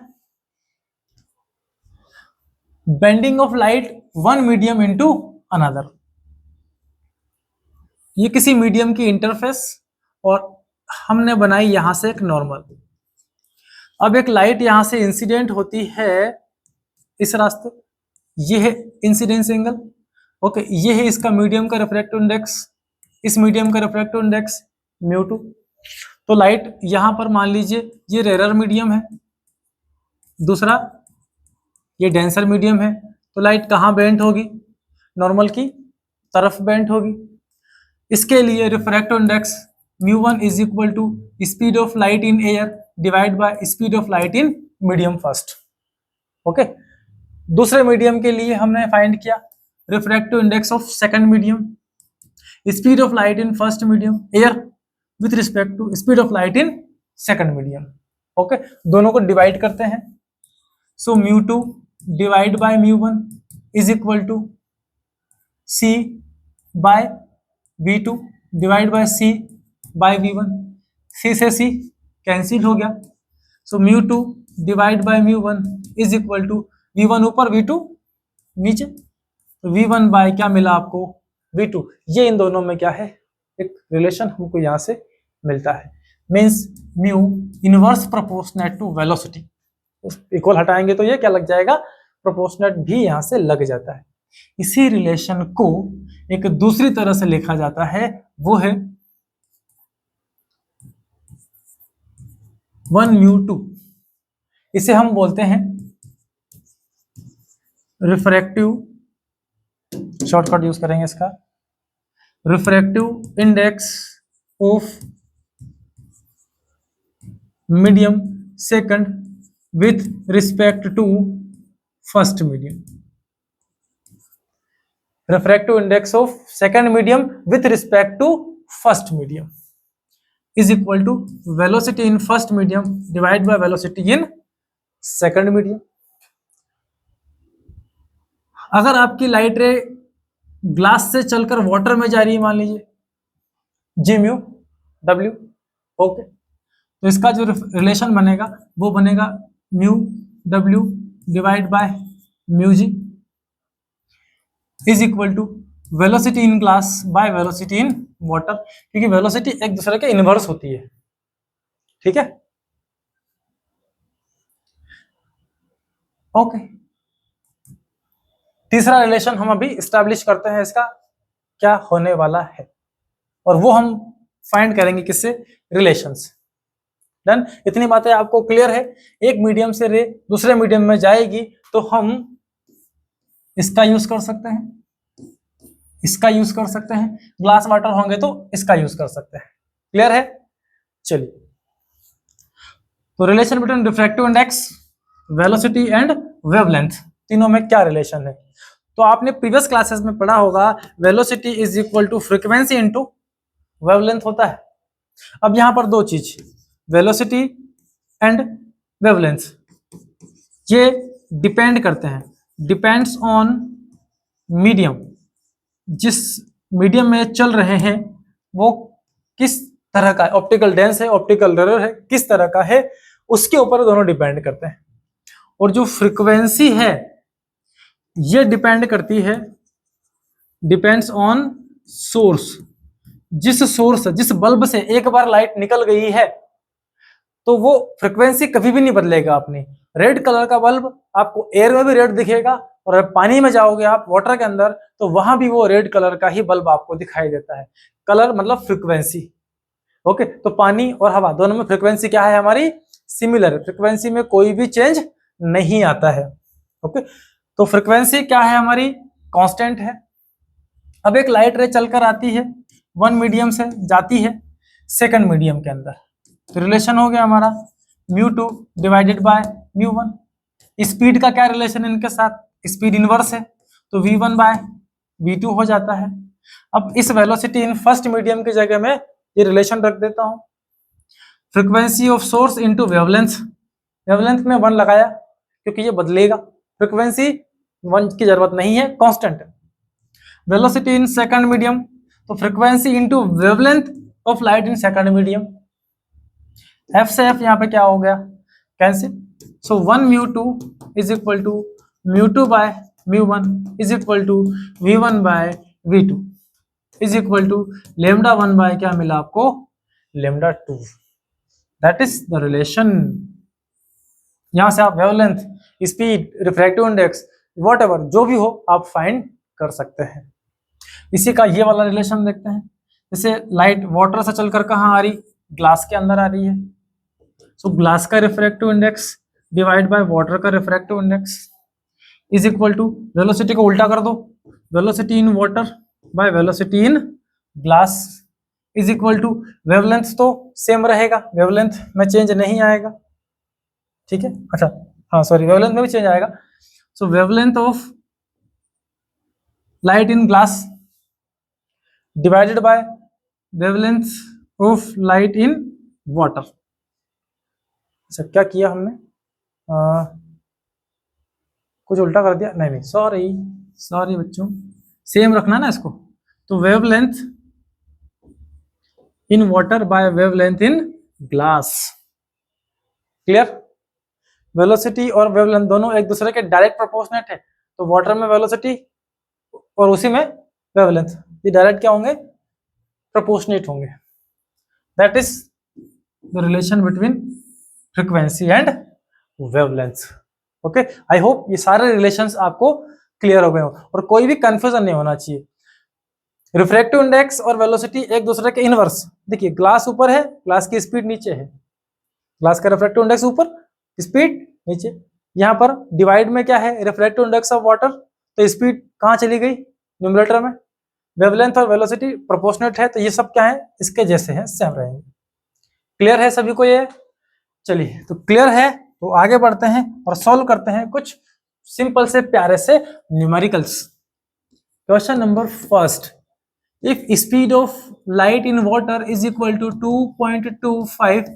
Bending of light one medium into another, ये किसी मीडियम की इंटरफेस और हमने बनाई यहां से एक नॉर्मल। अब एक लाइट यहां से इंसिडेंट होती है इस रास्ते, ये है इंसिडेंस एंगल। ओके, ये है इसका मीडियम का रिफ्रैक्टिव इंडेक्स, इस मीडियम का रिफ्रैक्टिव इंडेक्स μ2। तो लाइट यहां पर मान लीजिए ये रेरर मीडियम है, दूसरा ये डेंसर मीडियम है, तो लाइट कहां बेंट होगी, नॉर्मल की तरफ बेंट होगी। इसके लिए refractive index μ1 is equal to speed of light in air divide by speed of light in medium first. Okay, दूसरे मीडियम के लिए हमने फाइंड किया refractive index of second medium, speed of light in first medium air with respect to speed of light in second medium. Okay, दोनों को डिवाइड करते हैं। So μ2 divide by μ1 is equal to C by V2 divide by C by V1। C से C कैंसिल हो गया। So μ2 divide by μ1 is equal to V1 ऊपर V2 नीचे, तो V1 बाय क्या मिला आपको V2। ये इन दोनों में क्या है, एक रिलेशन हमको यहां से मिलता है, means mu inverse proportionate to velocity. Equal हटाएंगे तो ये क्या लग जाएगा, प्रोपोर्शनेट भी यहां से लग जाता है। इसी रिलेशन को एक दूसरी तरह से लिखा जाता है, वो है 1μ2। इसे हम बोलते हैं रिफ्रैक्टिव, शॉर्टकट यूज करेंगे इसका, refractive index of medium second with respect to first medium. Refractive index of second medium with respect to first medium is equal to velocity in first medium divide by velocity in second medium. अगर आपकी लाइट रे ग्लास से चलकर वाटर में जा रही है, मान लीजिए Gμw, ओके, तो इसका जो रिलेशन बनेगा वो बनेगा μw divide by μg is equal to velocity in glass by velocity in water, क्योंकि वेलोसिटी एक दूसरे के इनवर्स होती है। ठीक है, ओके, तीसरा रिलेशन हम अभी इस्टेब्लिश करते हैं, इसका क्या होने वाला है, और वो हम फाइंड करेंगे किससे, रिलेशंस। डन, इतनी बातें आपको क्लियर है। एक मीडियम से रे दूसरे मीडियम में जाएगी तो हम इसका यूज कर सकते हैं, इसका यूज कर सकते हैं, ग्लास वाटर होंगे तो इसका यूज कर सकते हैं। क्लियर है? चलिए, तो relation between refractive index, velocity and wavelength, तीनों में क्या रिलेशन है? तो आपने प्रीवियस क्लासेस में पढ़ा होगा velocity is equal to frequency into wavelength होता है। अब यहां पर दो चीज, वेलोसिटी एंड वेवलेंथ, ये डिपेंड करते हैं, डिपेंड्स ऑन मीडियम, जिस मीडियम में चल रहे हैं वो किस तरह का, ऑप्टिकल डेंस है, ऑप्टिकल रेयर है, किस तरह का है, उसके ऊपर दोनों डिपेंड करते हैं। और जो फ्रीक्वेंसी है ये डिपेंड करती है, डिपेंड्स ऑन सोर्स, जिस सोर्स, जिस बल्ब से एक बार लाइट निकल गई है तो वो फ्रीक्वेंसी कभी भी नहीं बदलेगा अपनी। रेड कलर का बल्ब आपको एयर में भी रेड दिखेगा, और अगर पानी में जाओगे आप वाटर के अंदर तो वहां भी वो रेड कलर का ही बल्ब आपको दिखाई देता है। कलर मतलब फ्रीक्वेंसी। ओके, तो पानी और हवा दोनों में फ्रीक्वेंसी क्या है हमारी, सिमिलर है, फ्रीक्वेंसी में कोई भी चेंज नहीं आता है। ओके, तो फ्रीक्वेंसी क्या है हमारी, कांस्टेंट है। अब एक लाइट रे चलकर आती है, वन मीडियम से जाती है सेकंड मीडियम के अंदर, तो रिलेशन हो गया हमारा μ2 डिवाइडेड बाय μ1। स्पीड का क्या रिलेशन है इनके साथ, स्पीड इनवर्स है, तो v1 बाय v2 हो जाता है। अब इस वेलोसिटी इन फर्स्ट मीडियम की जगह में ये रिलेशन रख देता हूं, frequency of source into wavelength, wavelength में 1 लगाया क्योंकि ये बदलेगा, फ्रीक्वेंसी 1 की जरूरत नहीं है, कांस्टेंट है। वेलोसिटी इन सेकंड मीडियम, तो frequency into wavelength of light in second medium, F से एफ यहाँ पे क्या हो गया, cancel. So 1 μ2 is equal to μ2 by μ1 is equal to v1 by v2 is equal to lambda 1 by क्या मिला आपको, lambda 2। That is the relation. यहां से आप wavelength, speed, refractive index, whatever जो भी हो आप फाइंड कर सकते हैं। इसी का ये वाला रिलेशन देखते हैं, जैसे लाइट वाटर से चलकर कहाँ आ रही, ग्लास के अंदर आ रही है, सो ग्लास का refractive index divide by water का refractive index is equal to, velocity को उल्टा कर दो, velocity in water by velocity in glass is equal to, wavelength तो सेम रहेगा, वेवलेंथ में चेंज नहीं आएगा, ठीक है। अच्छा हाँ सॉरी, वेवलेंथ में भी चेंज आएगा, so wavelength of light in glass divided by wavelength of light in water. अच्छा क्या किया हमने, कुछ उल्टा कर दिया, नहीं सॉरी सॉरी बच्चों, सेम रखना ना इसको, तो wavelength in water bye wavelength in glass. Clear? Velocity और वेवलेंथ दोनों एक दूसरे के डायरेक्ट प्रोपोर्शनेट है, तो वाटर में वेलोसिटी और उसी में वेवलेंथ, ये डायरेक्ट क्या होंगे, प्रोपोर्शनेट होंगे। That is the relation between frequency and wavelength. Okay, I hope ये सारे रिलेशंस आपको क्लियर हो गए हो और कोई भी कंफ्यूजन नहीं होना चाहिए। रिफ्रैक्टिव इंडेक्स और वेलोसिटी एक दूसरे के इनवर्स, देखिए ग्लास ऊपर है, ग्लास की स्पीड नीचे है, ग्लास का रिफ्रैक्टिव इंडेक्स ऊपर, स्पीड नीचे। यहाँ पर डिवाइड में क्या है, रिफ्रैक्टिव इंडेक्स ऑफ वाटर, तो स्पीड कहाँ चली गई, न्यूमरेटर में। वेवलेंथ और वेलोसिटी प्रोपोर्शनेट है, तो ये सब क्या है, इसके जैसे हैं, सेम रहेंगे। क्लियर है सभी को ये? चलिए, तो क्लियर है तो आगे बढ़ते हैं और सॉल्व करते हैं कुछ सिंपल से प्यारे से numericals. Question number first, if speed of light in water is equal to 2.25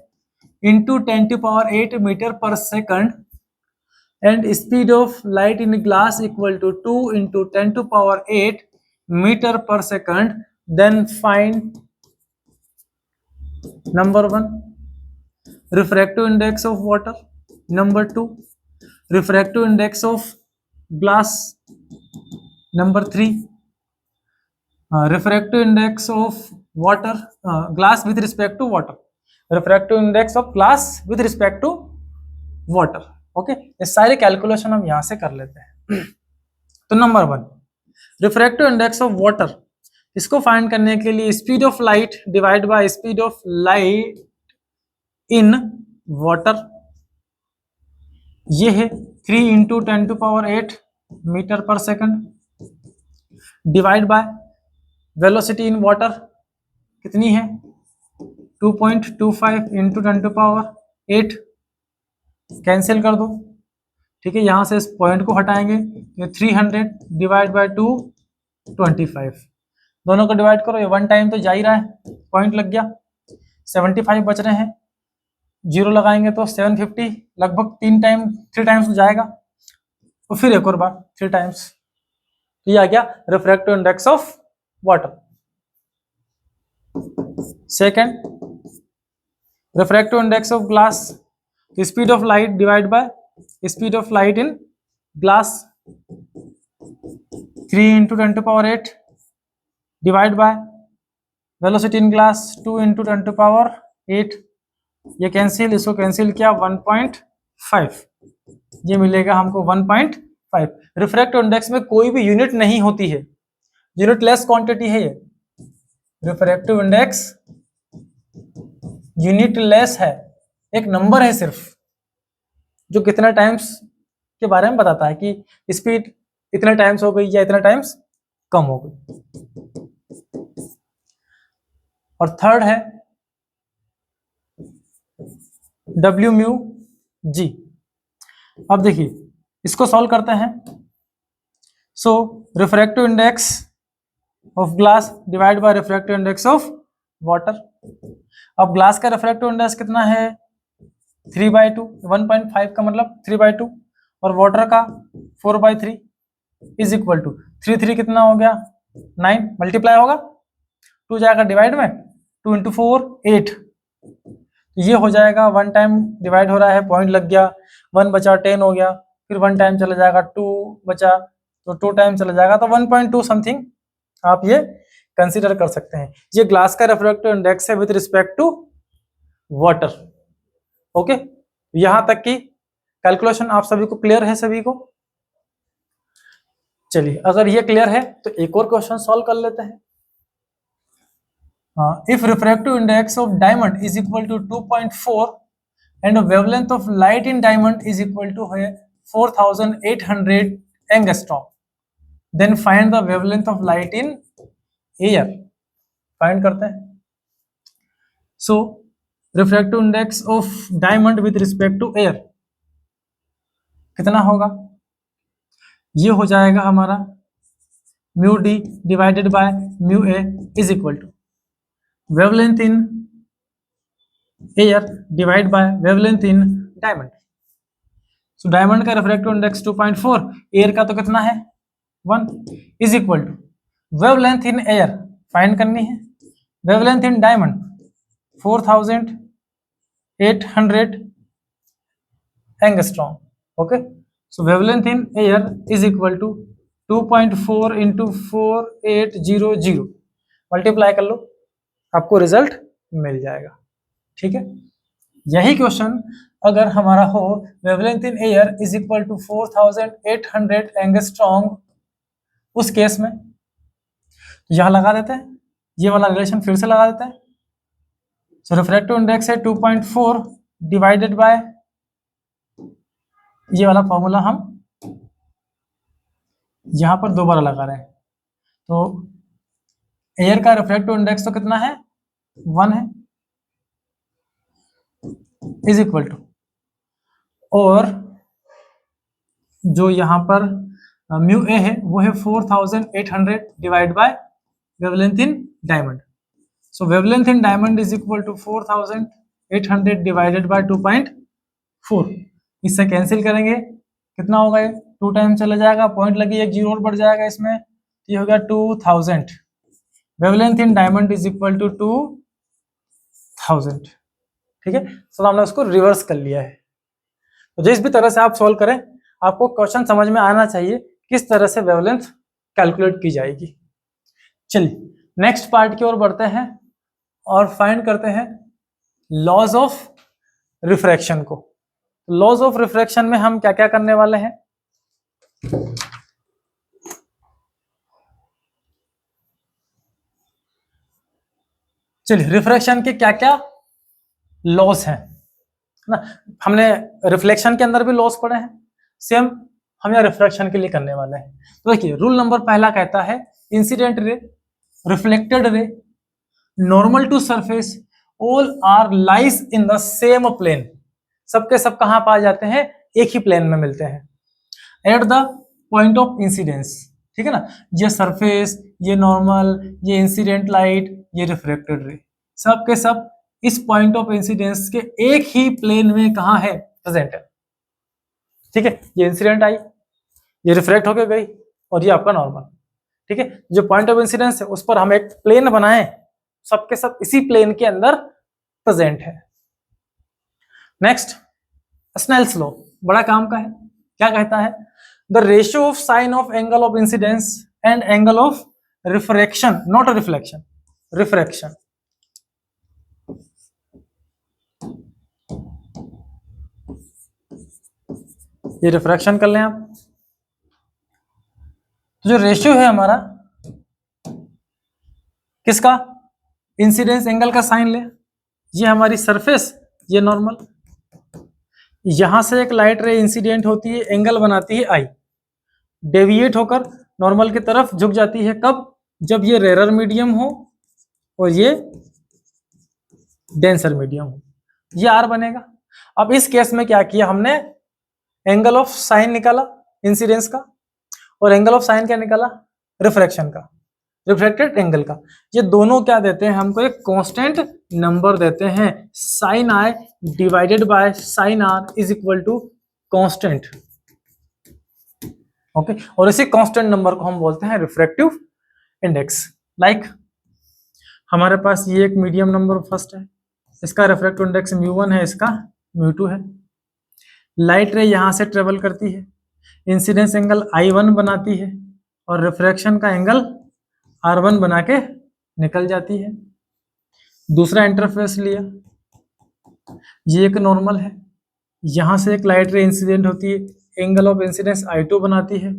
into 10 to power 8 meter per second and speed of light in glass equal to 2 into 10 to power 8 meter per second, then find number 1 refractive index of water, number 2 refractive index of glass, number 3 refractive index of water, glass with respect to water, refractive index of glass with respect to water. Okay, ये सारे कैलकुलेशन हम यहाँ से कर लेते हैं। तो number 1, refractive index of water, इसको फाइंड करने के लिए speed of light divide by speed of light in water, ये है 3 इंटू 10⁸ मीटर पर second, divide by velocity in water कितनी है 2.25 इंटू 10⁸, कैंसिल कर दो। ठीक है, यहां से इस पॉइंट को हटाएंगे, ये 300 डिवाइड बाय 225, दोनों को डिवाइड करो, ये 1 टाइम तो जा ही रहा है, पॉइंट लग गया, 75 बच रहे हैं, जीरो लगाएंगे तो 750, लगभग 3 टाइम्स तो जाएगा, तो फिर एक और बार 3 टाइम्स, ये आ गया refractive index of water. Second, refractive index of glass, speed of light divide by speed of light in glass, 3 into 10⁸, divide by velocity in glass 2 into 10⁸, ये कैंसिल, इसको कैंसिल किया 1.5, ये मिलेगा हमको 1.5। रिफ्रैक्टिव इंडेक्स में कोई भी यूनिट नहीं होती है, यूनिट लेस क्वांटिटी है ये, रिफ्रैक्टिव इंडेक्स यूनिट लेस है, एक नंबर है सिर्फ, जो कितना टाइम्स के बारे में बताता है कि स्पीड इतने टाइम्स हो गई या इतने टाइम्स कम हो गई। और थर्ड है डब्ल्यू म्यू जी। अब देखिए इसको सॉल्व करते हैं। So refractive index of glass divide by refractive index of water. अब ग्लास का रिफ्रैक्टिव इंडेक्स कितना है 3/2, 1.5 का मतलब 3/2, और वाटर का 4/3 इज इक्वल टू 3 कितना हो गया 9, मल्टीप्लाई होगा 2 जाएगा डिवाइड में, 2 इंटू 4 8, ये हो जाएगा 1 टाइम डिवाइड हो रहा है, पॉइंट लग गया, 1 बचा 10 हो गया, फिर 1 टाइम चला जाएगा, 2 बचा तो 2 टाइम चला जाएगा, तो 1.2 समथिंग आप ये कंसीडर कर सकते हैं। ये ग्लास का रिफ्रैक्टिव इंडेक्स है with respect to water. Okay, यहां तक की कैलकुलेशन आप सभी को क्लियर है सभी को? चलिए अगर ये क्लियर है तो एक और क्वेश्चन सॉल्व कर लेते हैं। If refractive index of diamond is equal to 2.4 and the wavelength of light in diamond is equal to 4800 angstrom, then find the wavelength of light in air. Find करते हैं। So refractive index of diamond with respect to air कितना होगा? ये हो जाएगा हमारा mu D divided by mu A is equal to wavelength in air divide by wavelength in diamond. So diamond का रिफ्रैक्टिव इंडेक्स 2.4, एयर का तो कितना है 1, is equal to wavelength in air find करनी है, wavelength in diamond 4800 angstrom. Okay, so wavelength in air is equal to 2.4 into 4800, multiply कर लो, आपको रिजल्ट मिल जाएगा। ठीक है, यही क्वेश्चन अगर हमारा हो wavelength in air is equal to 4800 angstrom, उस केस में यहां लगा देते हैं, ये वाला रिलेशन फिर से लगा देते हैं। सो रिफ्रैक्टिव इंडेक्स है 2.4 डिवाइडेड बाय ये वाला फॉर्मूला हम यहां पर दोबारा लगा रहे हैं, तो एयर का रिफ्रैक्टिव इंडेक्स तो कितना है 1 है, इज इक्वल टू, और जो यहां पर म्यू ए है वो है 4800 divide by wavelength in diamond. So wavelength in diamond is equal to 4800 divided by 2.4, इससे कैंसिल करेंगे कितना होगा, ये 2 टाइम चला जाएगा, पॉइंट लगी, एक जीरो और बढ़ जाएगा इसमें, ये हो गया 2000। Wavelength in diamond is equal to 2000। ठीक है, तो हमने उसको रिवर्स कर लिया है। तो जिस भी तरह से आप सॉल्व करें, आपको क्वेश्चन समझ में आना चाहिए किस तरह से वेवलेंथ कैलकुलेट की जाएगी। चलिए नेक्स्ट पार्ट की ओर बढ़ते हैं और फाइंड करते हैं लॉज ऑफ रिफ्रैक्शन को। लॉज ऑफ रिफ्रैक्शन में हम क्या क्या करने वाले हैं? चलिए, रिफ्रैक्शन के क्या क्या लॉस हैं ना, हमने रिफ्लेक्शन के अंदर भी लॉस पढ़े हैं, सेम हम यहाँ रिफ्रैक्शन के लिए करने वाले हैं। तो देखिए, रूल नंबर पहला कहता है incident ray, reflected ray, normal to surface, all are lies in the same plane. सबके सब कहां पाए जाते हैं? एक ही प्लेन में मिलते हैं। At the point of incidence, ठीक है ना, ये सरफेस, ये नॉर्मल, ये इंसिडेंट लाइट, ये रिफ्लेक्टेड रे, सब के सब इस पॉइंट ऑफ इंसिडेंस के एक ही प्लेन में कहां है? प्रेजेंट है। ठीक है, ये इंसिडेंट आई, ये रिफ्लेक्ट होकर गई, और ये आपका नॉर्मल। ठीक है, जो पॉइंट ऑफ इंसिडेंस है उस पर हम एक प्लेन बनाए, सबके सब इसी प्लेन के अंदर प्रेजेंट है। नेक्स्ट, स्नेल्स लॉ बड़ा काम का है। क्या कहता है? The ratio of sine of angle of incidence and angle of refraction, not reflection, refraction. ये रिफ्रैक्शन कर लें आप। तो जो रेशियो है हमारा किसका? इंसिडेंस एंगल का साइन ले, ये हमारी सरफेस, ये नॉर्मल, यहां से एक लाइट रे इंसिडेंट होती है, एंगल बनाती है आई, डेविएट होकर नॉर्मल की तरफ झुक जाती है। कब? जब ये रेयर मीडियम हो और ये डेंसर मीडियम हो, ये आर बनेगा। अब इस केस में क्या किया हमने? एंगल ऑफ साइन निकाला इंसिडेंस का, और एंगल ऑफ साइन क्या निकाला? रिफ्रैक्शन का, रिफ्लेक्टेड एंगल का। ये दोनों क्या देते हैं हमको? एक कांस्टेंट नंबर देते हैं, sine I divided by sine are is equal to constant. Okay, और इसी कांस्टेंट नंबर को हम बोलते हैं रिफ्रैक्टिव इंडेक्स। लाइक हमारे पास ये एक मीडियम नंबर फर्स्ट है, इसका रिफ्रैक्टिव इंडेक्स μ1 है, इसका μ2 है। लाइट रे यहां से ट्रेवल करती है, इंसिडेंस एंगल I1 बनाती है, और रिफ्रैक्शन का एंगल R1 बना के निकल जाती है। दूसरा इंटरफेस लिया, ये एक नॉर्मल है, यहां से एक लाइट रे इंसिडेंट होती है, एंगल ऑफ इंसिडेंस I2 बनाती है,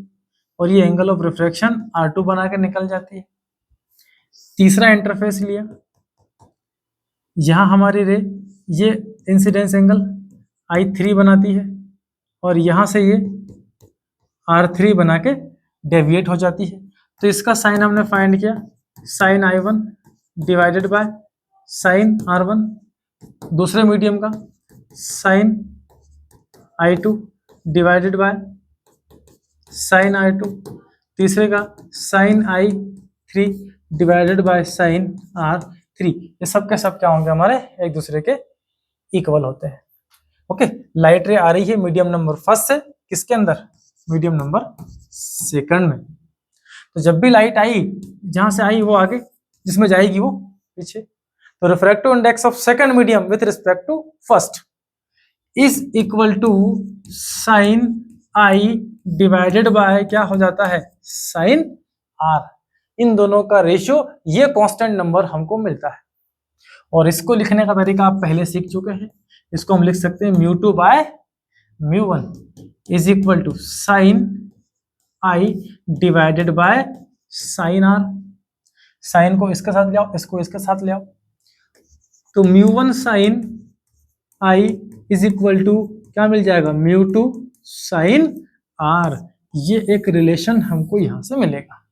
और ये एंगल ऑफ रिफ्रैक्शन R2 बना के निकल जाती है। तीसरा इंटरफेस लिया, यहां हमारी रे ये इंसिडेंस एंगल I3 बनाती है, और यहां से ये R3 बना के डेविएट हो जाती है। तो इसका साइन हमने फाइंड किया, sign I1 divided by sign R1। दूसरे मीडियम का sign I2 divided by sign I2। तीसरे का sign I3 divided by sign R3। ये सब के सब क्या होंगे? हमारे एक दूसरे के इक्वल होते हैं। ओके, लाइट रे आ रही है मीडियम नंबर फर्स्ट से, किसके अंदर? मीडियम नंबर सेकंड में। तो जब भी लाइट आई, जहां से आई वो आगे, जिसमें जाएगी वो पीछे। तो refractive index of second medium with respect to first is equal to sine I divided by क्या हो जाता है? Sign are. इन दोनों का रेशियो, ये कांस्टेंट नंबर हमको मिलता है। और इसको लिखने का तरीका आप पहले सीख चुके हैं। इसको हम लिख सकते हैं μ2 by μ1 is equal to sine I divided by sine R. Sine को इसके साथ ले आओ, इसको इसके साथ ले आओ, तो μ1 sine I is equal to क्या मिल जाएगा? μ2 साइन आर। ये एक रिलेशन हमको यहां से मिलेगा,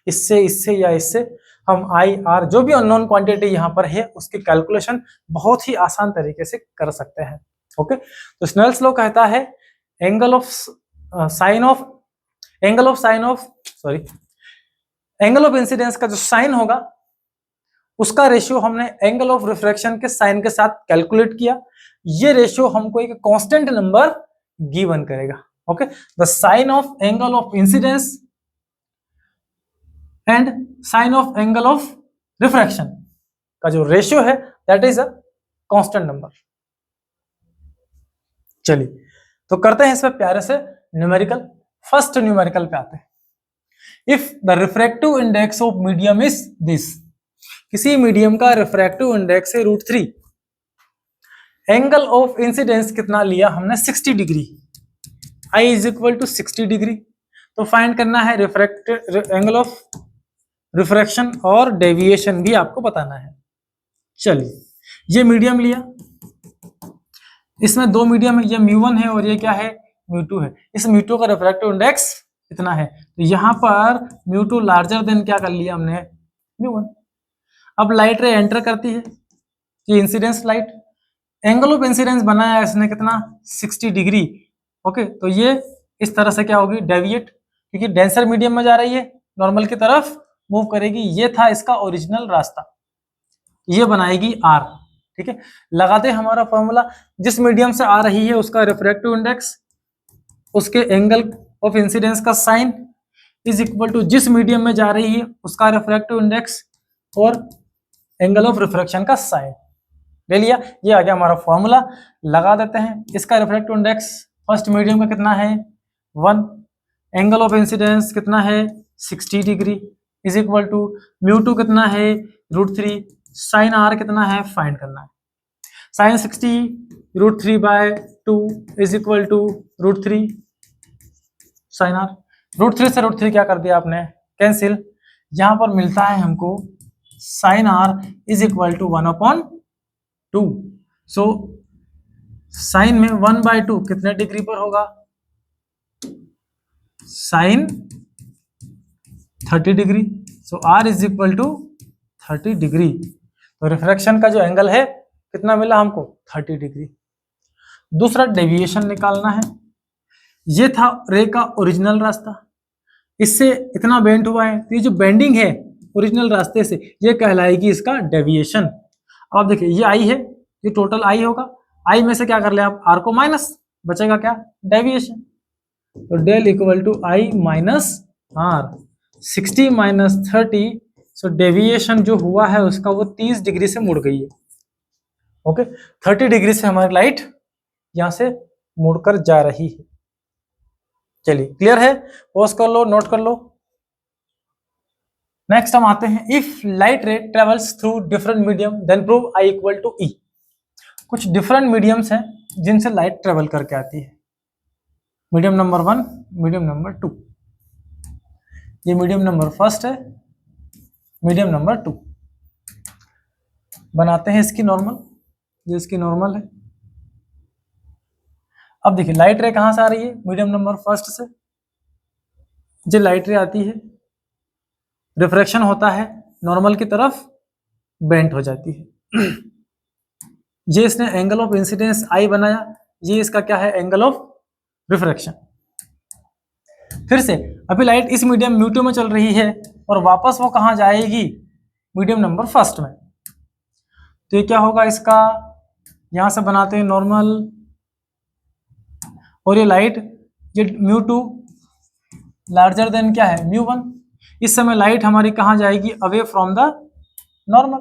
इससे इससे या इससे हम आई आर जो भी अननोन क्वांटिटी यहाँ पर है उसकी कैलकुलेशन बहुत ही आसान तरीके से कर सकते हैं। ओके, तो स्नेल्स लॉ कहता है angle of sine of incidence का जो साइन होगा उसका रेशियो हमने एंगल ऑफ रिफ्रैक्शन के साइन के साथ कैलकुलेट किया। ये रेशियो हमको एक कांस्टेंट नंबर गिवन करेगा। Okay, the sine of angle of incidence and sine of angle of refraction का जो रेशियो है that is a constant number. चलिए, तो करते हैं इसमें प्यारे से न्यूमेरिकल। फर्स्ट न्यूमेरिकल पे आते हैं। If the refractive index of medium is this, किसी मीडियम का रिफ्रैक्टिव इंडेक्स है √3 एंगल ऑफ इंसिडेंस कितना लिया हमने 60 degree, I is equal to 60 degree. तो फाइंड करना है एंगल ऑफ रिफ्रैक्शन और डेविएशन भी आपको बताना है। चलिए ये मीडियम लिया, इसमें दो मीडियम है, ये म्यू1 है और ये क्या है म्यू2 है। इस म्यू2 का रिफ्रैक्टिव इंडेक्स कितना है, तो यहाँ पर म्यू2 लार्जर देन क्या कर लिया हमने म्यू1। अब लाइट रे एंटर करती है, ये incidence light, angle of incidence बनाया इसने कितना 60 डिग्री। ओके, तो ये इस तरह से क्या होगी डेविएट, क्योंकि डेंसर मीडियम में जा रही है, नॉर्मल की तरफ मूव करेगी। ये था इसका ओरिजिनल रास्ता, ये बनाएगी आर। ठीक है, लगाते हैं हमारा फॉर्मूला, जिस मीडियम से आ रही है उसका रिफ्रैक्टिव इंडेक्स, उसके एंगल ऑफ इंसिडेंस का साइन इज इक्वल टू जिस मीडियम में जा रही है उसका रिफ्रैक्टिव इंडेक्स और एंगल ऑफ रिफ्रैक्शन का साइन ले लिया। ये आ गया हमारा फॉर्मूला, लगा देते हैं। इसका रिफ्रैक्टिव इंडेक्स फर्स्ट मीडियम का कितना है 1, एंगल ऑफ इंसिडेंस कितना है 60 डिग्री इज इक्वल टू म्यू2 कितना है √3, साइन आर कितना है फाइंड करना है। Sine 60 √3/2 is equal to √3 sine R. √3 से √3 क्या कर दिया आपने कैंसिल, यहां पर मिलता है हमको sine are is equal to 1/2। So sine में 1/2 कितने डिग्री पर होगा, sine 30 degree. So r is equal to 30 degree. तो रिफ्रैक्शन का जो एंगल है कितना मिला हमको 30 डिग्री। दूसरा डेविएशन निकालना है, ये था रे का ओरिजिनल रास्ता, इससे इतना बेंड हुआ है, तो ये जो बेंडिंग है ओरिजिनल रास्ते से ये कहलाएगी इसका डेविएशन। अब देखिए ये आई है, ये टोटल आई होगा, आई में से क्या कर ले आप आर को माइनस, बचेगा क्या डेविएशन। तो del equal to i minus r, 60 minus 30। So deviation जो हुआ है उसका वो 30 डिग्री से मुड़ गई है। ओके, 30 डिग्री से हमारी लाइट यहां से मुड़कर जा रही है। चलिए क्लियर है, पॉज कर लो, नोट कर लो। नेक्स्ट हम आते हैं, if light ray travels through different medium then prove I equal to E. कुछ डिफरेंट मीडियम्स हैं जिनसे लाइट ट्रेवल करके आती है। मीडियम नंबर 1, मीडियम नंबर 2, ये मीडियम नंबर फर्स्ट है, मीडियम नंबर 2। बनाते हैं इसकी नॉर्मल, ये इसकी नॉर्मल है। अब देखिए लाइट रे कहां से आ रही है मीडियम नंबर फर्स्ट से, जो लाइट रे आती है रिफ्रैक्शन होता है नॉर्मल की तरफ बेंट हो जाती है। ये इसने एंगल ऑफ इंसिडेंस आई बनाया, ये इसका क्या है एंगल ऑफ रिफ्रैक्शन। फिर से अभी लाइट इस मीडियम म्यू2 में चल रही है और वापस वो कहां जाएगी मीडियम नंबर फर्स्ट में। तो ये क्या होगा इसका, यहां से बनाते हैं नॉर्मल, और ये लाइट ये म्यू2 लार्जर देन क्या है म्यू1। इस समय लाइट हमारी कहां जाएगी अवे फ्रॉम द नॉर्मल,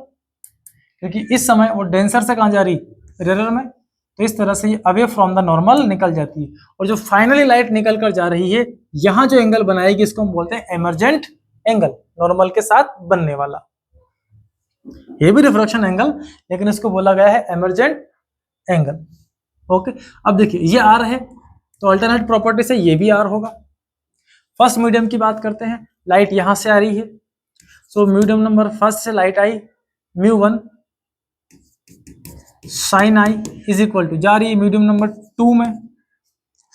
क्योंकि इस समय वो डेंसर से कहां जा रही रेयर में, तो इस तरह से ये अवे फ्रॉम द नॉर्मल निकल जाती है। और जो फाइनली लाइट निकल कर जा रही है यहां जो एंगल बनाएगी इसको हम बोलते हैं एमर्जेंट एंगल, नॉर्मल के साथ बनने वाला। ये भी रिफ्रैक्शन एंगल, लेकिन इसको बोला गया है एमर्जेंट एंगल। ओके, अब देखिए ये आर है तो अल्टरनेट प्रॉपर्टी से ये भी आर होगा। फर्स्ट मीडियम की बात करते हैं, लाइट यहां से आ रही है, सो मीडियम नंबर फर्स्ट से लाइट आई म्यू1 sine I is equal to जा रही है मीडियम नंबर 2 में,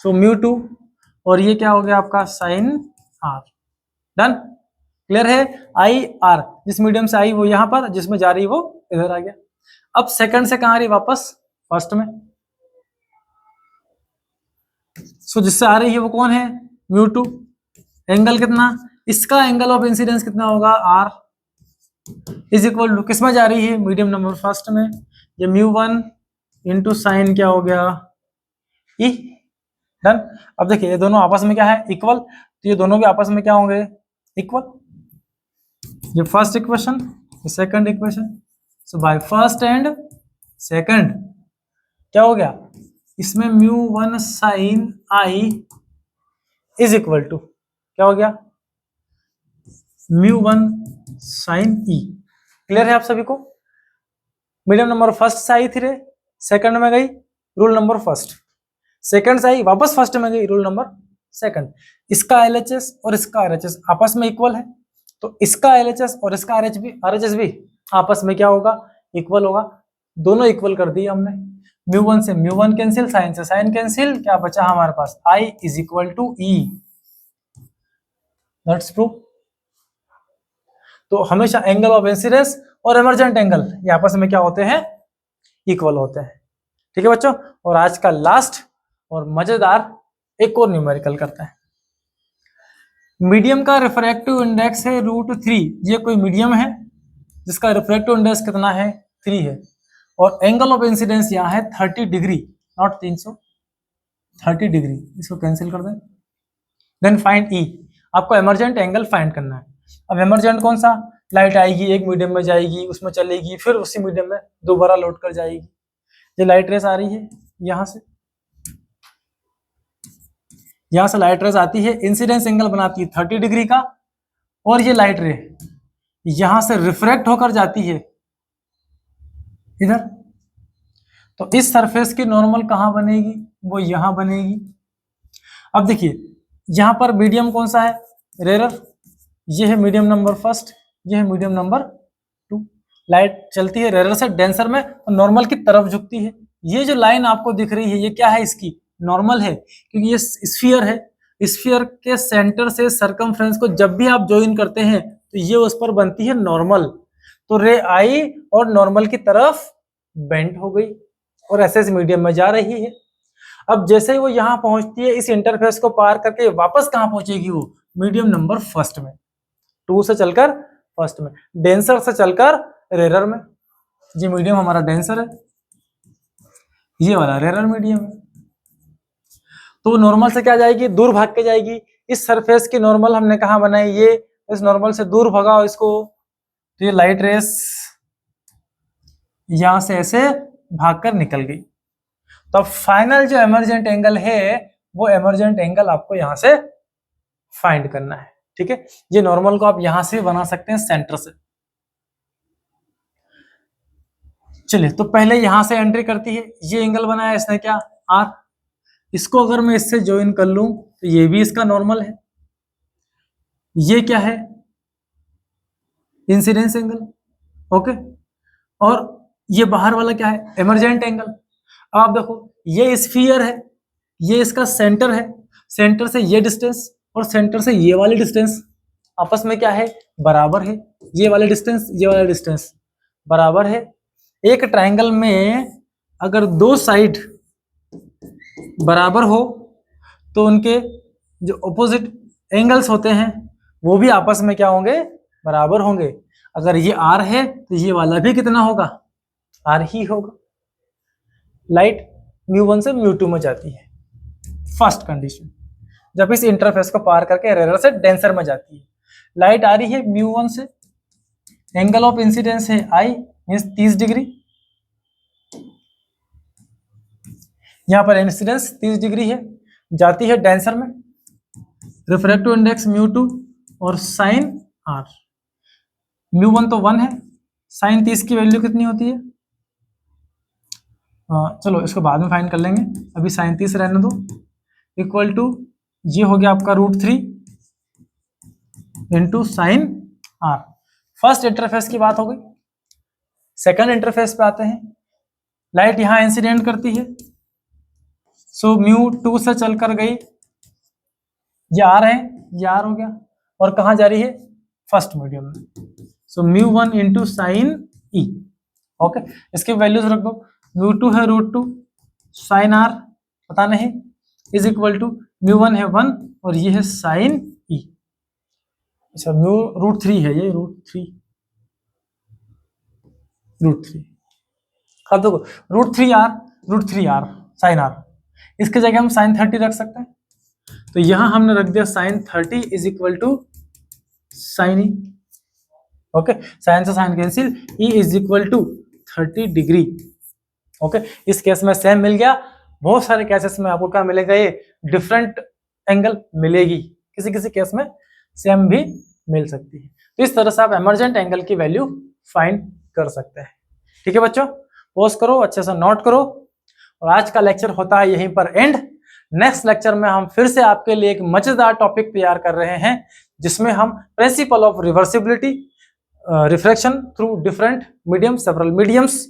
सो म्यू2 और ये क्या हो गया आपका साइन आर। डन, क्लियर है। आई आर जिस मीडियम से आई वो यहां पर, जिसमें जा रही वो इधर आ गया। अब सेकंड से कहां आ रही वापस फर्स्ट में, सो जिससे आ रही है वो कौन है म्यू2। एंगल कितना, इसका एंगल ऑफ इंसिडेंस कितना होगा आर इज इक्वल टू किस में जा रही है मीडियम नंबर फर्स्ट में, ये म्यू1 इंटू साइन क्या हो गया ई। डन। अब देखिए ये दोनों आपस में क्या है इक्वल, तो ये दोनों भी आपस में क्या होंगे इक्वल। ये फर्स्ट इक्वेशन, ये second equation, so by first and second क्या हो गया, इसमें म्यू1 sine I is equal to क्या हो गया म्यू1 साइन ई। क्लियर है आप सभी को। मीडियम नंबर फर्स्ट से आई थी रे, सेकंड में गई, रूल नंबर फर्स्ट, सेकंड से आई वापस फर्स्ट में गई, रूल नंबर सेकंड। इसका एलएचएस और इसका आरएचएस आपस में इक्वल है, तो इसका एलएचएस और इसका आरएचएस भी आपस में क्या होगा, इक्वल होगा। दोनों इक्वल कर दिए हमने, म्यू1 से म्यू1 कैंसिल, साइन से साइन कैंसिल, क्या बचा हमारे पास, I is equal to e. That's proof. तो हमेशा एंगल ऑफ इंसिडेंस और इमर्जेंट एंगल ये आपस में क्या होते हैं, इक्वल होते हैं। ठीक है बच्चों, और आज का लास्ट और मजेदार एक और न्यूमेरिकल करते हैं। मीडियम का रिफ्रैक्टिव इंडेक्स है √3, ये कोई मीडियम है जिसका रिफ्रैक्टिव इंडेक्स कितना है, 3 है, और एंगल ऑफ इंसिडेंस यहाँ है 30 डिग्री, नॉट 300, 30 डिग्री, इसको कैंसिल कर दें। देन फाइंड ई, आपको इमर्जेंट एंगल फाइंड करना है। अब इमर्जेंट कौन सा, लाइट आएगी, एक मीडियम में जाएगी, उसमें चलेगी, फिर उसी मीडियम में दोबारा लौट कर जाएगी। ये लाइट रेस आ रही है यहाँ से, यहाँ से लाइट रेस आती है, इंसिडेंस एंगल बनाती है 30 डिग्री का, और ये लाइट रे यहां से रिफ्रैक्ट होकर जाती है इधर। तो इस सरफेस की नॉर्मल कहां बनेगी, वो यहां बनेगी। अब देखिए यहां पर मीडियम कौन सा है, रेरर, ये है मीडियम नंबर फर्स्ट, ये है मीडियम नंबर 2। लाइट चलती है रेरर से डेंसर में, तो नॉर्मल की तरफ झुकती है। ये जो लाइन आपको दिख रही है ये क्या है, इसकी नॉर्मल है, क्योंकि ये स्फीयर है। स्फीयर के सेंटर से सरकमफ्रेंस को जब भी आप ज्वाइन करते हैं तो ये उस पर बनती है नॉर्मल, तो रे आई और नॉर्मल की तरफ बेंट हो गई और ऐसे मीडियम में जा रही है। अब जैसे ही वो यहाँ पहुंचती है, इस इंटरफेस को पार करके वापस कहाँ पहुंचेगी, वो मीडियम नंबर फर्स्ट में, 2 से चलकर फर्स्ट में, डेंसर से चलकर रेरर में। ये मीडियम हमारा डेंसर है, ये वाला रेरर मीडियम है। तो नॉर्मल से क्या जाएगी, दूर भाग के जाएगी। इस सरफेस की नॉर्मल हमने कहाँ बनाई, ये इस नॉर्मल से दूर भगाओ इसको, तो ये लाइट रेस यहां से ऐसे भागकर निकल गई। तो फाइनल जो इमर्जेंट एंगल है वो इमर्जेंट एंगल आपको यहां से फाइंड करना है। ठीक है, ये नॉर्मल को आप यहां से बना सकते हैं सेंटर से। चलिए, तो पहले यहां से एंट्री करती है, ये एंगल बनाया इसने क्या, R। इसको अगर मैं इससे ज्वाइन कर लूं तो ये भी इसका नॉर्मल है। ये क्या है, इंसिडेंस एंगल, ओके, और ये बाहर वाला क्या है, इमर्जेंट एंगल। अब आप देखो ये स्फीयर है, ये इसका सेंटर है, सेंटर से ये डिस्टेंस और सेंटर से ये वाली डिस्टेंस आपस में क्या है, बराबर है। ये वाले डिस्टेंस बराबर है। एक ट्रायंगल में अगर 2 साइड बराबर हो तो उनके जो ऑपोजिट एंगल्स होते हैं वो भी आपस में क्या होंगे, बराबर होंगे। अगर ये R है तो ये वाला भी कितना होगा, R ही होगा। लाइट μ1 से μ2 में जाती है, फर्स्ट कंडीशन। जब इस इंटरफेस को पार करके रेरर से डेंसर में जाती है, लाइट आ रही है μ1 से, एंगल ऑफ इंसिडेंस है I मींस 30 डिग्री, यहां पर इंसिडेंस 30 डिग्री है, जाती है डेंसर में, रिफ्रैक्टिव इंडेक्स μ2 और साइन R। μ1 तो 1 है, साइन 30 की वैल्यू कितनी होती है, चलो इसको बाद में फाइंड कर लेंगे, अभी साइन 30 रहने दो। इक्वल टू ये हो गया आपका √3 into sine R। First interface की बात हो गई। सेकंड इंटरफेस पे आते हैं। लाइट यहां इंसिडेंट करती है, सो μ2 से चलकर गई, ये R है, ये R हो गया, और कहां जा रही है, फर्स्ट मीडियम में। सो μ1 इंटू साइन E, ओके। इसकी वैल्यूज रख दो, μ2 है √2, साइन R पता नहीं, इज इक्वल टू μ1 है 1 और ये है साइन E। अच्छा, √3 है ये, √3। अब देखो √3R साइन R, इसके जगह हम साइन 30 रख सकते हैं, तो यहां हमने रख दिया sine 30 is equal to sine E, okay. Sine से sine cancel, E is equal to 30 degree, okay. इस केस में सेम मिल गया। बहुत सारे केसेस में आपको क्या मिलेगा, ये डिफरेंट एंगल मिलेगी, किसी किसी केस में सेम भी मिल सकती है। तो इस तरह से आप इमर्जेंट एंगल की वैल्यू फाइंड कर सकते हैं। ठीक है बच्चों, पॉज करो, अच्छे से नोट करो। और आज का लेक्चर होता है यहीं पर एंड। नेक्स्ट लेक्चर में हम फिर से आपके लिए एक मजेदार टॉपिक तैयार कर रहे हैं, जिसमें हम principle of reversibility, refraction through different medium, several mediums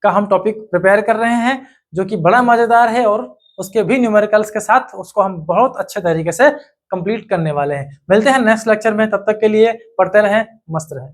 का हम टॉपिक प्रिपेयर कर रहे हैं, जो कि बड़ा मजेदार है और उसके भी न्यूमेरिकल्स के साथ उसको हम बहुत अच्छे तरीके से कंप्लीट करने वाले हैं। मिलते हैं नेक्स्ट लेक्चर में, तब तक के लिए पढ़ते रहें, मस्त रहें।